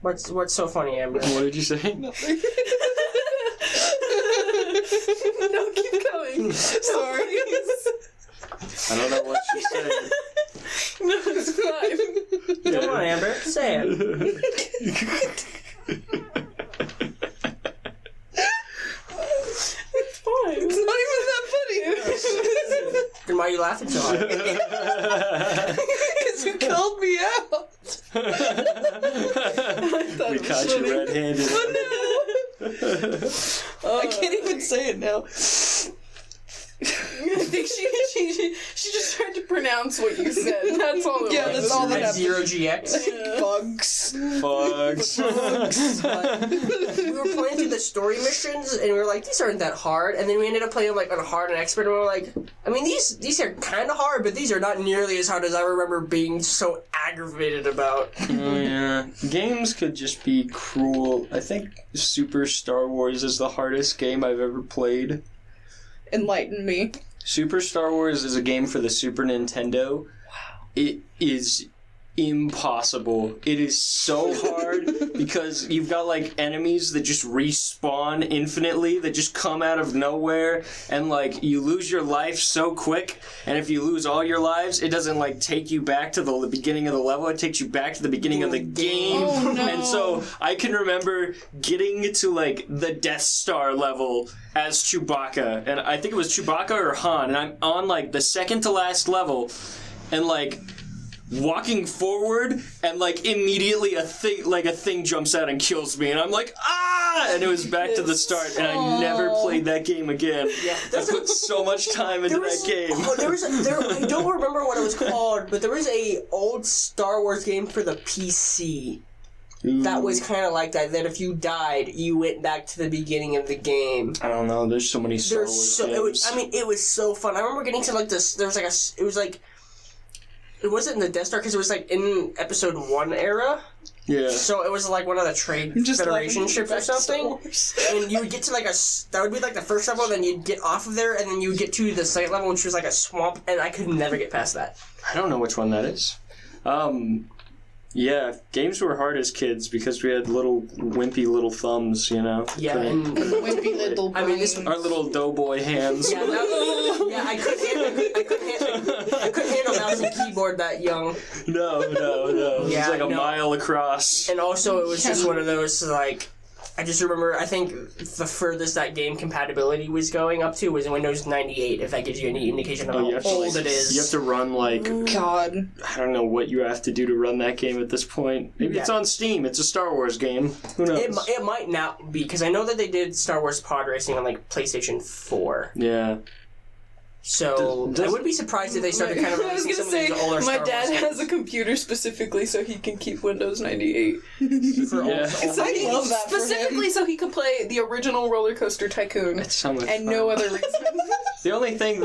What's so funny, Amber?
What did you say?
Nothing.
No, keep going.
Sorry.
I don't know what she said.
No, it's fine.
Come on, Amber. Say it.
It's fine.
It's not even that funny.
Then why are you laughing so hard?
Because you called me out.
We caught you red-handed.
I can't even say it now.
I think she just tried to pronounce what you said. That's all it was.
Yeah, that's all that happened.
Zero GX.
Yeah.
Bugs.
We were playing through the story missions, and we were like, these aren't that hard. And then we ended up playing like on hard and expert, and we were like, I mean, these are kind of hard, but these are not nearly as hard as I remember being so aggravated about.
Oh yeah, games could just be cruel. I think Super Star Wars is the hardest game I've ever played.
Enlighten me.
Super Star Wars is a game for the Super Nintendo. Wow. It is impossible. It is so hard because you've got like enemies that just respawn infinitely, that just come out of nowhere, and like you lose your life so quick, and if you lose all your lives, it doesn't like take you back to the beginning of the level, it takes you back to the beginning of the game.
Oh, no.
And so I can remember getting to like the Death Star level as Chewbacca, and I think it was Chewbacca or Han, and I'm on like the second to last level, and like walking forward, and like immediately a thing jumps out and kills me, and I'm like, ah! And it was back to the start, and I never played that game again.
Yeah,
I put so much time into that game.
Oh, I don't remember what it was called, but there was a old Star Wars game for the PC. That was kind of like that. That if you died, you went back to the beginning of the game.
I don't know. There's so many Star Wars games.
It was so fun. I remember getting to like this. There was like it wasn't in the Death Star because it was like in Episode 1 era.
Yeah.
So it was like one of the Trade Federation ships or something. And you would get to like that would be like the first level, then you'd get off of there, and then you would get to the second level, which was like a swamp, and I could never get past that.
I don't know which one that is. Yeah, games were hard as kids because we had little wimpy little thumbs, you know.
Yeah, and
Wimpy little brains.
I mean,
our little doughboy hands.
Yeah, I couldn't handle mouse and keyboard that young.
No. It was like a mile across.
And also, it was just one of those like. I just remember, I think the furthest that game compatibility was going up to was Windows 98, if that gives you any indication of how old it is.
You have to run, like...
God.
I don't know what you have to do to run that game at this point. Maybe it's on Steam. It's a Star Wars game. Who knows?
It might not be, because I know that they did Star Wars Pod Racing on, like, PlayStation 4.
Yeah.
So, I wouldn't be surprised if they started kind of releasing some of these older Star Wars
dad
games.
has a computer specifically so he can keep Windows 98.
For
Yeah.
I love that for him.
Specifically so he can play the original Roller Coaster Tycoon.
It's so much
And
fun.
no other reason.
The only thing,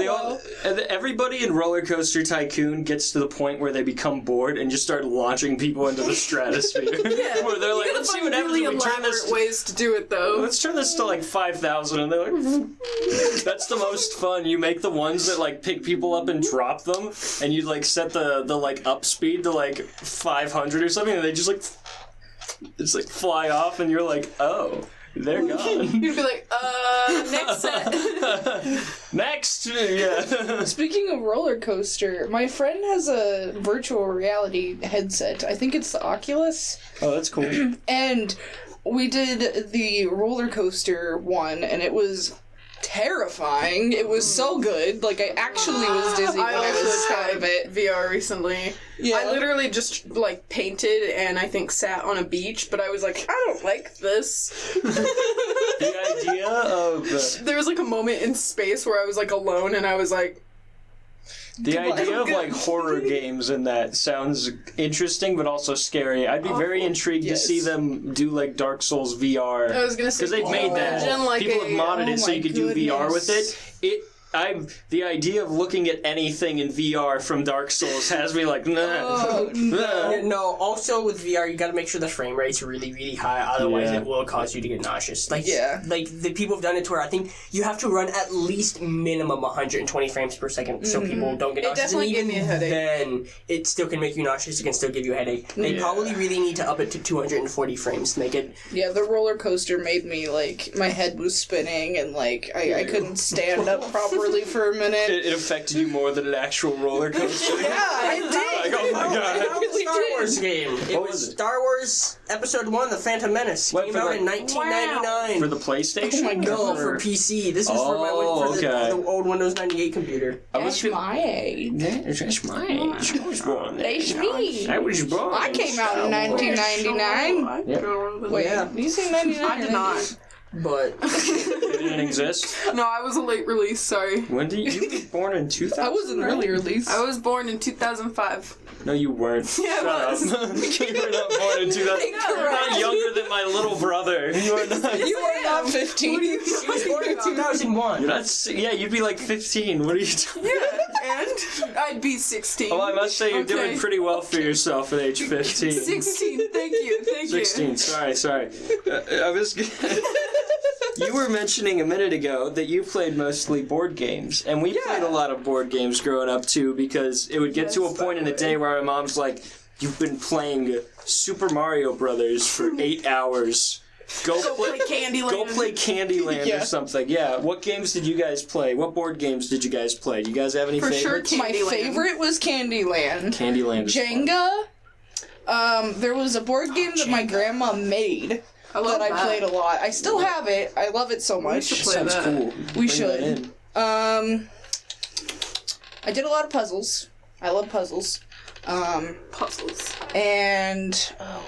everybody in Roller Coaster Tycoon gets to the point where they become bored and just start launching people into the stratosphere.
Yeah.
Where they're like, let's see what happens
really
when we turn
elaborate
this...
ways to do it, though.
Let's turn this to like 5,000, and they're like, that's the most fun. You make the ones that like pick people up and drop them, and you like set the like up speed to like 500 or something, and they just like it's like fly off, and you're like, oh, they're gone.
You'd be like, next set.
Next, yeah.
Speaking of roller coaster, my friend has a virtual reality headset. I think it's the Oculus.
Oh, that's cool.
And we did the roller coaster one, and it was terrifying. It was so good. Like, I actually was dizzy when I was out of it.
VR recently.
Yeah.
I literally just, like, painted and I think sat on a beach, but I was like, I don't like this.
The idea of...
There was, like, a moment in space where I was, like, alone and I was like...
The idea of, like, horror games and that sounds interesting, but also scary. I'd be very intrigued to see them do, like, Dark Souls VR.
I was gonna say...
Because they've made that.
Like
People have modded it so you could do VR with it. the idea of looking at anything in VR from Dark Souls has me like, nah.
No, also with VR, you gotta make sure the frame rate's really, really high, otherwise it will cause you to get nauseous. Like the people have done it to where I think you have to run at least minimum 120 frames per second so people don't get nauseous.
Definitely give me a headache.
Then it still can make you nauseous, it can still give you a headache. They probably really need to up it to 240 frames to make it...
Yeah, the roller coaster made me, like, my head was spinning and, like, I couldn't stand up properly for a minute.
It affected you more than an actual roller coaster.
Yeah, it did.
Like, oh my god.
It really
Star
did.
Wars game. It was Star Wars Episode 1, The Phantom Menace.
What,
Came
for
out
the-
in 1999.
For the PlayStation?
Oh my
No,
God.
for PC. This was for the old Windows 98 computer.
That's my age.
That's my age. I was born there.
That's me.
I was born.
I came out in 1999. Wait, did you say 99?
I did not.
But
It didn't exist.
No, I was a late release, sorry.
When did you were born in 2000?
I was an early release.
I was born in 2005.
No, you weren't.
Yeah, I was.
Shut up. You were not born in 2000. You're not younger than my little brother. You are not.
You are not 15.
she was born in 2001.
You're not. Yeah, you'd be like 15. What are you talking?
Yeah, and I'd be 16.
Oh, I must say you're
Okay.
doing pretty well for yourself at age 15.
16, thank you.
16. Sorry. I was. You were mentioning a minute ago that you played mostly board games, and we played a lot of board games growing up too, because it would get to a point in the day where my mom's like, "You've been playing Super Mario Brothers for 8 hours. Go play
Candyland.
Go play Candyland or something." Yeah. What games did you guys play? What board games did you guys play? Do you guys have any
For sure,
favorites?
My
Candyland.
favorite was Candyland.
Candyland. Is fun.
Jenga. There was a board game that my grandma made
I love
that I played a lot. I still have it. I love it so much.
should play
Sounds
that.
cool.
We
Bring
should.
that in.
I did a lot of puzzles. I love puzzles.
Puzzles.
And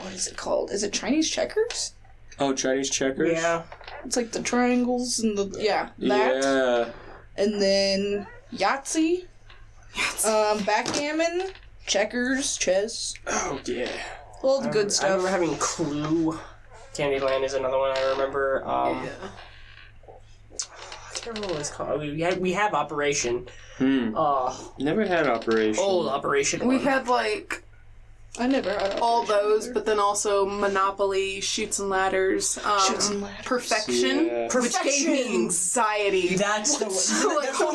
what is it called? Is it Chinese checkers?
Oh, Chinese checkers?
Yeah.
It's like the triangles and the that.
Yeah.
And then Yahtzee. Backgammon, checkers, chess.
Oh, yeah.
All the good
I
stuff.
remember having Clue. Candyland is another one I remember. I can't remember what it's called. We have Operation.
Never had Operation.
Old Operation.
We
one.
had like
I never had
all those, but then also Monopoly, Shoots and Ladders,
Shoots and Ladders.
Perfection,
Yeah.
which gave me anxiety.
That's the one.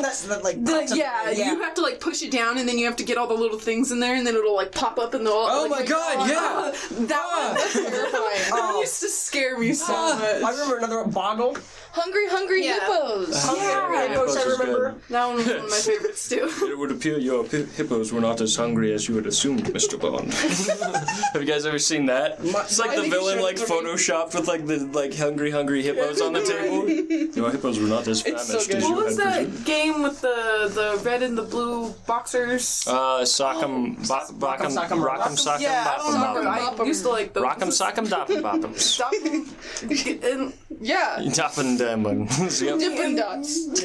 That's the one that like. pops up.
You have to like push it down, and then you have to get all the little things in there, and then it'll like pop up, and they'll.
Oh my god, yeah!
That one was terrifying. That used to scare me so much.
I remember another one, Boggle.
Hungry Hippos.
Hippos, I remember.
That one was one of my favorites too.
It would appear your hippos were not as hungry as you had assumed, Mr. Bond. Have you guys ever seen that? It's like
I
the
think you
villain,
should.
like, photoshopped with, like, the, like, hungry hippos on the table. Your hippos were not as famished
so good.
as
What
you
was
had
that
presumed.
game with the red and the blue boxers?
Sock'em, Rock'em Sock'em
Yeah, I don't remember.
Bopp'em.
I used to like those.
Rock'em Sock'em Dopp'em Bopp'em.
Stop. And
Yeah.
Dopp'em Dam'em. Yep.
Dippin' Dots.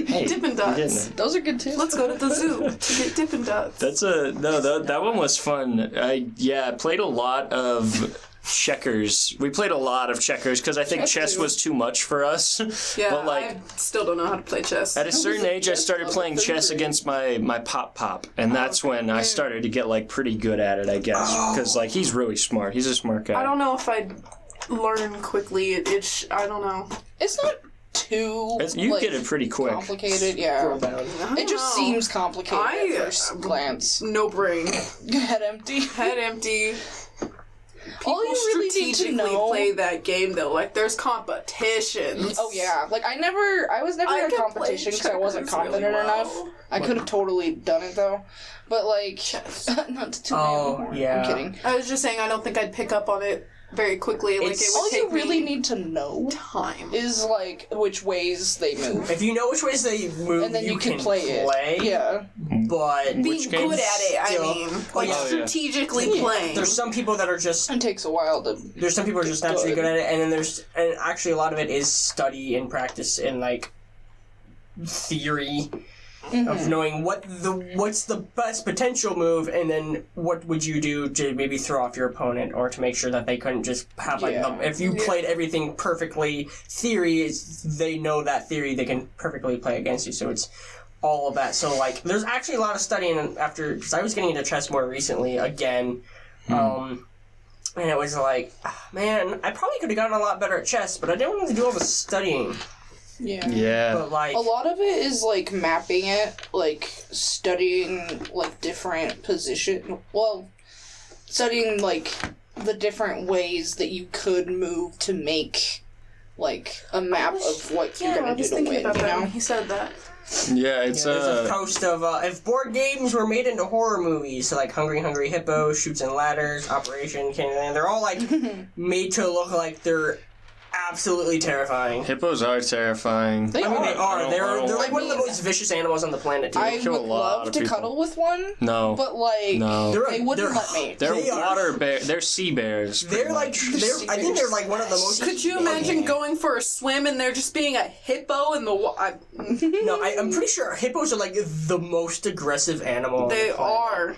Hey,
Dippin'
I'm
Dots.
getting it.
Those are good too.
Let's go to the zoo to get Dippin' Dots.
That's that one was fun. I played a lot of checkers. We played a lot of checkers because I think chess was too much for us.
Yeah,
but like
I still don't know how to play chess.
at a certain age, I started playing chess against my pop, and that's when I started to get like pretty good at it, I guess, because like he's really smart. He's a smart guy.
I don't know if I'd learn quickly. I don't know.
It's not too.
You
like,
get it pretty quick.
complicated. Yeah. It just seems complicated
I-
at first glance.
No brain.
Head empty.
Head empty.
All you really need to
Strategically
know.
play that game though. Like there's competitions.
Oh yeah, like I was never
I
in a
can play
competition because I wasn't
checkers really
confident
well.
enough. I could have totally done it though, but like not to
Oh, yeah.
I'm kidding.
I was just saying I don't think I'd pick up on it very quickly. Like it would
All
take
you really
me
need to know
time.
is like which ways they move,
If you know which ways they move,
and then you can play it. Yeah.
But
Being
Which
good
games?
at it,
Still-
I mean. Like
yeah.
strategically playing.
there's some people that are just
It takes a while to.
there's some people who are just naturally good at it, and then and actually a lot of it is study and practice and like theory. of knowing what's the best potential move, and then what would you do to maybe throw off your opponent, or to make sure that they couldn't just have if you played everything perfectly. Theory, they know that theory, they can perfectly play against you. So it's all of that. So like, there's actually a lot of studying after, because I was getting into chess more recently again. And it was like, man, I probably could have gotten a lot better at chess, but I didn't want to do all the studying.
Yeah.
But like,
a lot of it is like mapping it, like studying like different studying like the different ways that you could move to make like a map of what you're gonna do to win.
About that when he said that.
Yeah, it's
there's a post of if board games were made into horror movies, so like Hungry Hungry Hippo, Shoots and Ladders, Operation Candyland, they're all like made to look like they're absolutely terrifying.
Hippos are terrifying.
They are. They're like one of the most vicious animals on the planet, too.
I would love to cuddle with one.
No.
But like, they wouldn't let me.
They're water bears. They're sea bears.
They're like, I think they're like one of the most...
Could you imagine going for a swim and there just being a hippo in the water?
No, I'm pretty sure hippos are like the most aggressive animal.
They are.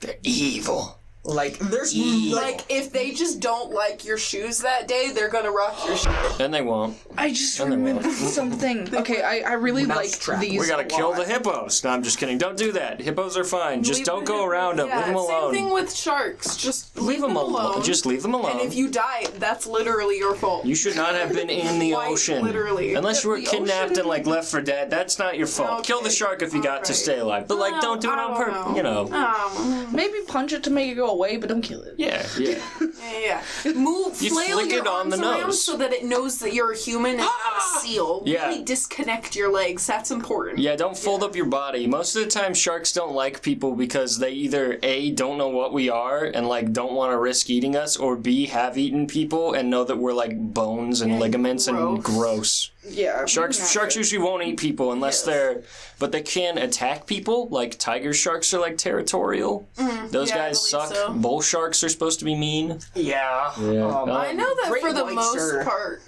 They're evil.
Like, there's...
Like, if they just don't like your shoes that day, they're gonna rock your shoes.
And they won't.
I just remembered something. Okay, I really like these.
We gotta kill the hippos. No, I'm just kidding. Don't do that. Hippos are fine. Just don't go around them. Leave them alone.
Same thing with sharks. Just leave them alone.
Just leave them alone.
And if you die, that's literally your fault.
You should not have been in the ocean.
Literally.
Unless you were kidnapped and like left for dead. That's not your fault.
Okay.
Kill the shark if you got to stay alive. But like, don't do it on purpose. You know.
Maybe punch it to make it go away, but don't kill it.
Yeah.
Yeah. Flail
flick
your
it on
arms
the
around
nose.
so that it knows that you're a human and not a seal.
Yeah.
Really disconnect your legs. That's important.
Yeah, don't fold up your body. Most of the time, sharks don't like people because they either A, don't know what we are and like don't want to risk eating us, or B, have eaten people and know that we're like bones and ligaments and gross.
Yeah.
Sharks usually won't eat people unless but they can attack people. Like tiger sharks are like territorial. Those guys suck.
So.
Bull sharks are supposed to be mean.
Yeah.
I know that for the
whites
most part,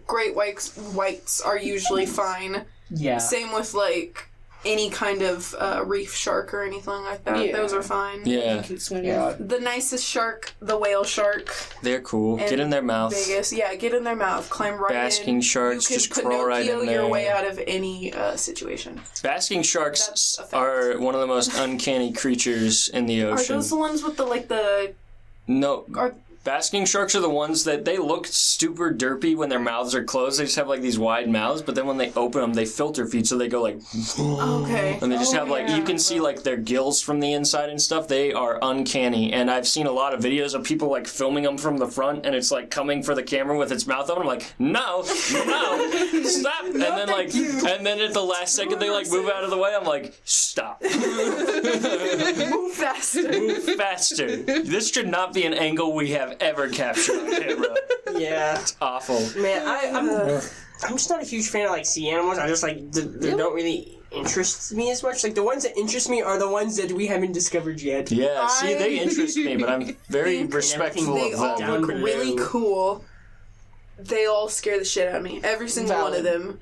great whites are usually fine.
Yeah.
Same with like any kind of reef shark or anything like that.
Yeah.
Those are fine.
Yeah.
You can swim.
The nicest shark, the whale shark.
They're cool. Get in their mouth.
Biggest, get in their mouth. Climb right in.
Basking sharks,
You
just
can
crawl right in
Pinocchio
there.
your way out of any situation.
Basking sharks
That's a fact.
are one of the most uncanny creatures in the
Are
ocean.
those the ones with the
No.
Are
Basking sharks are the ones that they look super derpy when their mouths are closed. They just have like these wide mouths, but then when they open them, they filter feed, so they go like.
okay.
And they just have like, you can see like their gills from the inside and stuff. They are uncanny. And I've seen a lot of videos of people like filming them from the front, and it's like coming for the camera with its mouth open. I'm like, no, stop. And then like, and then at the last second they like move out of the way. I'm like, stop.
Move faster.
Move faster. This should not be an angle we have ever captured on camera.
Yeah.
It's awful.
Man, I'm just not a huge fan of like sea animals. I just like they don't really interest me as much. Like the ones that interest me are the ones that we haven't discovered yet.
Yeah, see, they interest me, but I'm very respectful
They
of
all
them.
look really cool. They all scare the shit out of me. Every single one of them.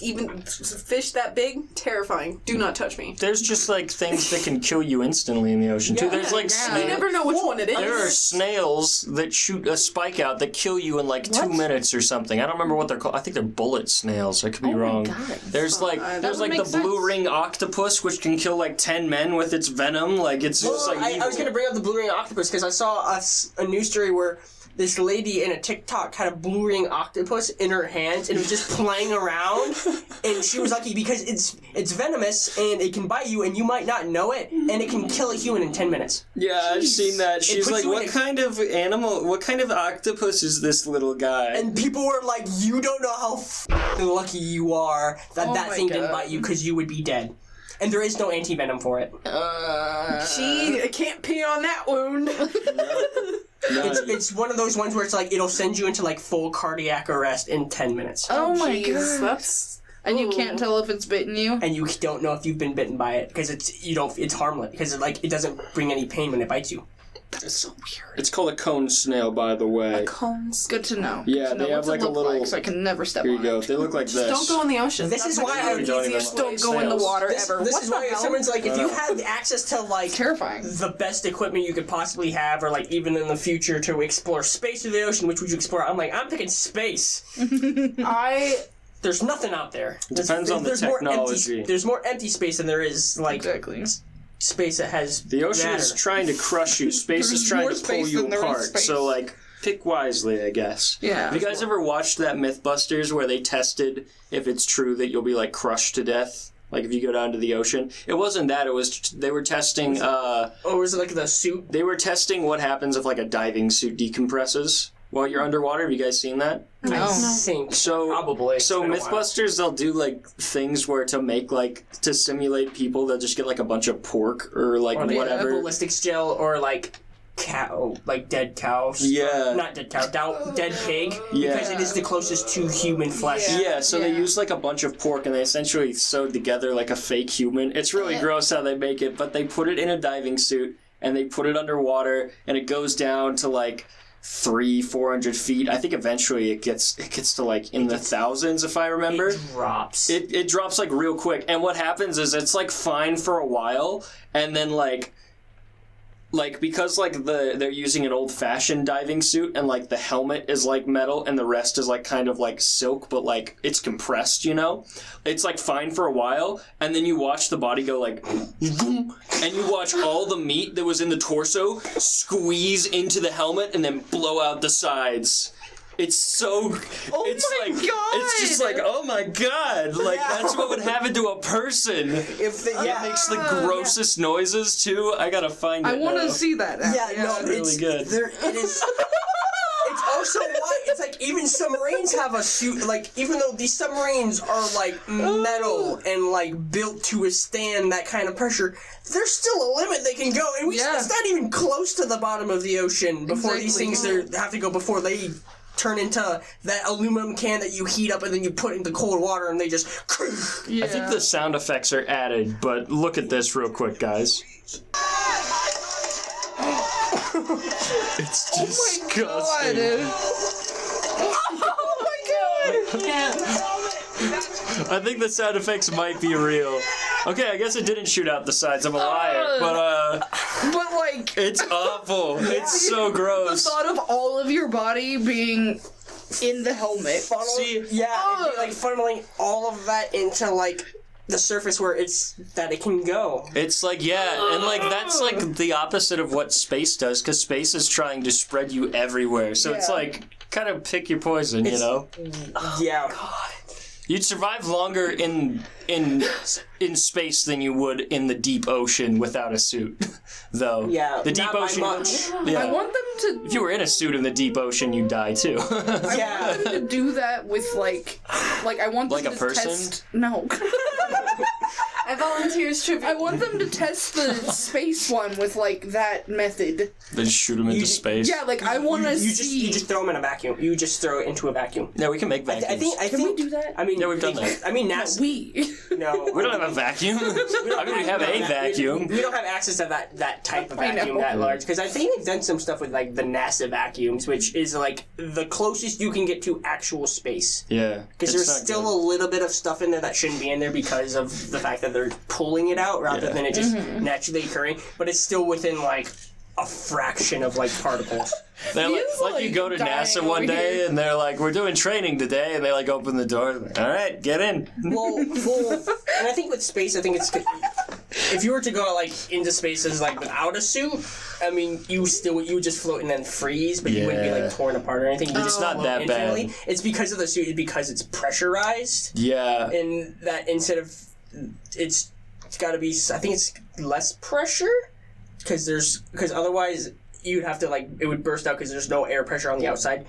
Even fish that big, terrifying. Do not touch me.
There's just like things that can kill you instantly in the ocean too. There's like
You never know which one it is.
there are snails that shoot a spike out that kill you in like 2 minutes or something. I don't remember what they're called. I think they're bullet snails. I could be wrong. There's like the blue ring octopus, which can kill like 10 men with its venom. Like it's just like
I was gonna bring up the blue ring octopus because I saw a news story where this lady in a TikTok had a blue ring octopus in her hands and it was just playing around, and she was lucky because it's venomous and it can bite you and you might not know it, and it can kill a human in 10 minutes.
Yeah, I've seen that. She's like, what kind of octopus is this little guy?
And people were like, you don't know how lucky you are that thing didn't bite you, because you would be dead. And there is no anti-venom for it.
She can't pee on that wound.
It's one of those ones where it's like it'll send you into like full cardiac arrest in 10 minutes.
Oh my god.
That's...
And you can't tell if it's bitten you?
And you don't know if you've been bitten by it because it's harmless because it doesn't bring any pain when it bites you.
That's so weird.
It's called a cone snail, by the way.
Cones.
Good to know.
Yeah,
Good to know
they have
what's it
like a
look
little.
so I can never step
Here
on
you go.
it.
They look like this.
Don't go in the ocean.
This is why
I don't even
Don't go in the water ever.
This
What
is
the
why if
hell?
someone's like, if you had access to like
Terrifying.
the best equipment you could possibly have, or like even in the future to explore space or the ocean, which would you explore? I'm like, I'm picking space. There's nothing out there.
Depends on the technology.
There's more empty space than there is like
Exactly.
space that has
The ocean is
matter.
trying to crush you. Space is
There's
trying
more
to pull
space
you
than there is
apart.
space.
So, like, pick wisely, I guess.
Yeah.
Have you guys ever watched that Mythbusters where they tested if it's true that you'll be, like, crushed to death? Like, if you go down to the ocean? It wasn't that. It was... They were testing...
Oh, was it like the suit?
They were testing what happens if, like, a diving suit decompresses while you're underwater. Have you guys seen that?
I think probably.
So
It's been a while.
Mythbusters, they'll do like things where to make like to simulate people, they'll just get like a bunch of pork or like
Or like a
whatever.
ballistics gel, or like cow, like dead cows.
Yeah.
Not dead cow, dead pig.
Yeah.
Because it is the closest to human flesh.
Yeah, so they
Yeah.
use like a bunch of pork and they essentially sewed together like a fake human. It's really gross how they make it, but they put it in a diving suit and they put it underwater and it goes down to like 400 feet. I think eventually it gets to like in the thousands if I remember.
It drops.
It drops like real quick, and what happens is it's like fine for a while, and then like because like they're using an old fashioned diving suit, and like the helmet is like metal, and the rest is like kind of like silk, but like it's compressed, you know. It's like fine for a while, and then you watch the body go like, and you watch all the meat that was in the torso squeeze into the helmet and then blow out the sides. It's so.
Oh
it's
my
like,
God!
It's just like, oh my god! Like that's what would happen to a person.
If the,
It makes the grossest noises too. I gotta find it.
I want
now.
to see that. Now.
Yeah, no,
really
it's
good.
There, it is. It's also why it's like even submarines have a suit. Like even though these submarines are like metal and like built to withstand that kind of pressure, there's still a limit they can go, and it's not even close to the bottom of the ocean before these things have to go before they turn into that aluminum can that you heat up and then you put into cold water and they just.
I think the sound effects are added, but look at this real quick, guys. It's disgusting.
Oh my god!
I think the sound effects might be real. Okay, I guess it didn't shoot out the sides. I'm a liar, but
But like,
it's awful. It's so
the
gross.
thought of all of your body being in the helmet.
See,
it'd be like funneling all of that into like the surface where it can go.
it's like and like that's like the opposite of what space does, because space is trying to spread you everywhere. So it's
Yeah.
like kind of pick your poison, you know.
Yeah.
You'd survive longer in space than you would in the deep ocean without a suit, though.
Yeah,
the deep
not by
ocean.
much.
Yeah.
I want them to.
If you were in a suit in the deep ocean, you'd die too.
Yeah.
I want them to do that with like I want them
Like a
to
person?
test. No.
I volunteer as tribute.
I want them to test the space one with like that method.
They just shoot them into space.
Yeah, like I want to see.
You just throw them in a vacuum. You just throw it into a vacuum.
Yeah, we can make vacuums.
I think.
Can we do that?
I mean,
Yeah, we've done that.
I mean, NASA. No,
We don't have a vacuum. I mean, we have a vacuum.
We don't have access to that type of
I know.
vacuum that large, because I think they've done some stuff with like the NASA vacuums, which is like the closest you can get to actual space.
Yeah.
Because there's still a little bit of stuff in there that shouldn't be in there because of the fact that they're pulling it out rather than it just naturally occurring. But it's still within like a fraction of like particles.
They're like you go to NASA one day and they're like, we're doing training today, and they like open the door. Like, all right, get in.
Well, and I think with space, I think it's if you were to go like into spaces like without a suit, I mean, you would just float and then freeze, but you wouldn't be like torn apart or anything. You
It's
just
not
float
that
infinitely.
bad.
It's because of the suit. It's because it's pressurized,
Yeah.
and that instead of it's got to be. I think it's less pressure because otherwise you'd have to like it would burst out because there's no air pressure on the outside.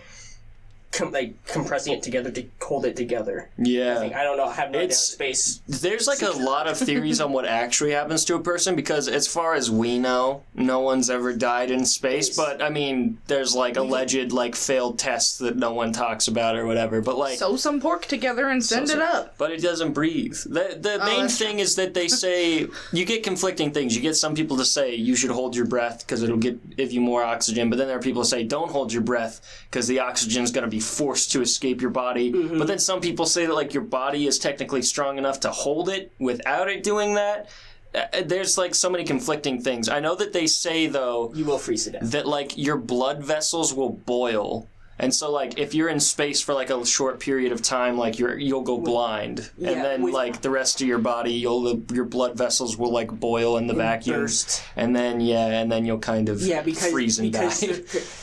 compressing it together to hold it together.
Yeah.
I don't know. I have no idea space.
There's like a lot of theories on what actually happens to a person because as far as we know, no one's ever died in space. But I mean, there's like alleged like failed tests that no one talks about or whatever. But like
Sew some pork together and send it up.
But it doesn't breathe. The main thing is that they say you get conflicting things. You get some people to say you should hold your breath because it'll give you more oxygen. But then there are people who say don't hold your breath because the oxygen is going to be forced to escape your body. Mm-hmm. But then some people say that like your body is technically strong enough to hold it without it doing that. There's like so many conflicting things. I know that they say though
you will freeze to death.
That like your blood vessels will boil. And so, like, if you're in space for, like, a short period of time, like, you'll go blind. Yeah, and then, like, the rest of your body, your blood vessels will, like, boil in the vacuum. Burst. And then, you'll kind of freeze and die. So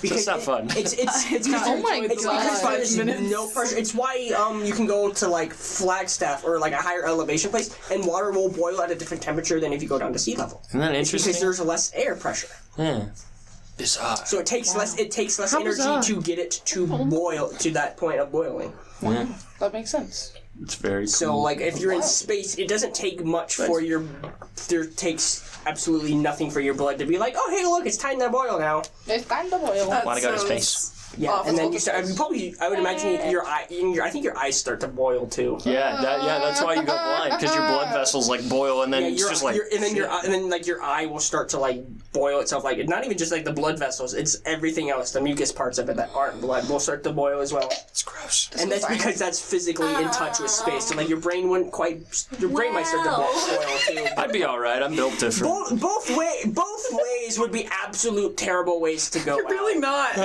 it's not fun.
It's oh my God. It's no pressure. It's why you can go to, like, Flagstaff or, like, a higher elevation place, and water will boil at a different temperature than if you go down to sea level.
Isn't that interesting?
Because there's less air pressure.
Yeah. Bizarre.
So it takes less energy to get it to boil to that point of boiling.
Yeah.
That makes sense.
It's very cool.
So like if you're in space, it doesn't take much for there takes absolutely nothing for your blood to be like, oh hey look, it's time to boil now.
It's time to boil.
Want to go to space?
Yeah, and then you start. I would imagine your eye. I think your eyes start to boil too.
Yeah, that's why you go blind because your blood vessels like boil, and then it's just like.
And then like your eye will start to like boil itself. Like not even just like the blood vessels. It's everything else. The mucus parts of it that aren't blood will start to boil as well.
It's gross.
And that's because that's physically in touch with space. So like your brain wouldn't quite. Your brain might start to boil too.
I'd be all right. I'm built different.
Both ways would be absolute terrible ways to go.
You're really not.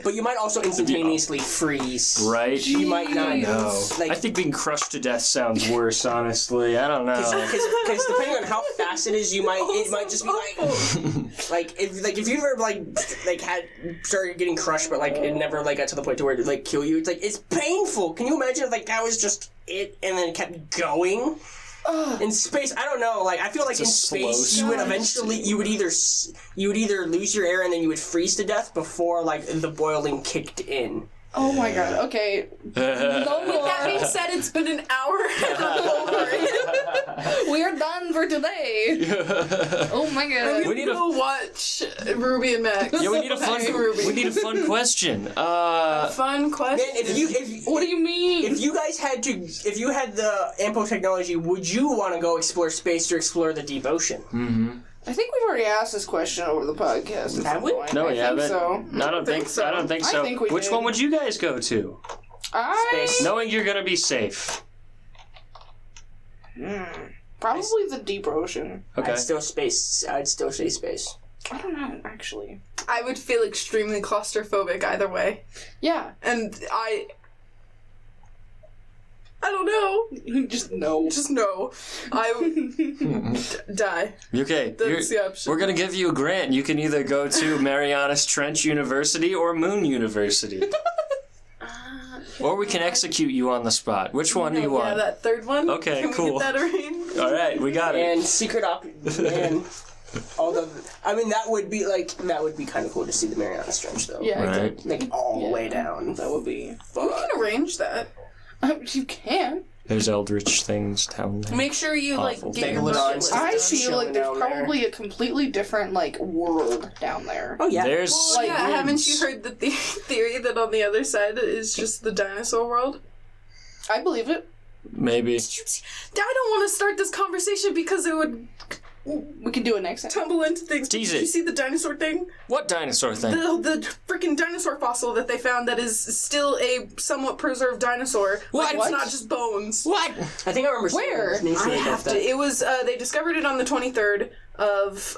But you might also instantaneously freeze.
Right?
You might not know.
Like, I think being crushed to death sounds worse, honestly. I don't know.
Because depending on how fast it is, it might just be like if you ever had started getting crushed, but like it never like got to the point to where it like kill you. It's like it's painful. Can you imagine if like that was just it and then it kept going? In space, I don't know. Like I feel like in space, you would either lose your air and then you would freeze to death before like the boiling kicked in.
Oh my God. Okay. No more.
That being said, it's been an hour and
we're done for today. Oh my God.
We need to watch Ruby and Max.
Yeah, we need a fun question.
Fun question.
Man,
what do you mean?
If you had the ample technology, would you want to go explore space to explore the deep ocean?
Mm-hmm.
I think we've already asked this question over the podcast.
Have we?
No, we haven't.
So.
I don't think so. I think we Which
did.
one would you guys go to?
Space.
Knowing you're gonna be safe.
Probably the deep ocean.
Okay.
I'd still say space.
I don't know, actually.
I would feel extremely claustrophobic either way.
Yeah.
And I don't know.
Just no.
Just no. I would die.
Okay.
That's the option.
We're going to give you a grant. You can either go to Marianas Trench University or Moon University. Or we can execute you on the spot. Which one do you want?
Yeah, that third one.
Okay,
can
cool.
We get that arranged?
All right, we got it.
And secret man. Although, I mean, that would be kind of cool to see the Marianas Trench, though.
Yeah,
right.
Like all the way down.
That would be
fun. We can arrange that.
You can.
There's eldritch things down there.
Make sure you
Awful.
get your
Megalodons.
I feel like there's
down
probably a completely different world down there.
Oh yeah.
There's
Well, yeah, haven't you heard the theory that on the other side is just the dinosaur world?
I believe it.
maybe.
I don't want to start this conversation because it would
We can do it next time.
tumble into things.
Tease
Did
it.
you see the dinosaur thing?
What dinosaur thing?
The freaking dinosaur fossil that they found that is still a somewhat preserved dinosaur.
What?
Like, it's not just bones.
What?
I think I remember seeing
Where?
this news
I
about
have to.
that.
It was. They discovered it on the 23rd of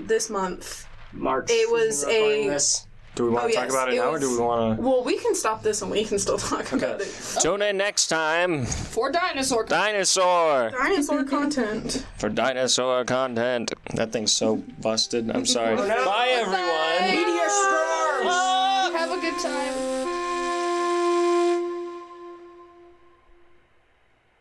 this month.
March.
It was
we were recording
a-
this.
Do we want to
Oh,
talk
yes,
about it
it
now, or
was-
do we want to?
Well, we can stop this and we can still talk about it.
Tune in next time.
For dinosaur.
Dinosaur.
Dinosaur content.
For dinosaur content. That thing's so busted. I'm sorry.
no.
Bye, everyone.
Meteor storms!
Have a good time.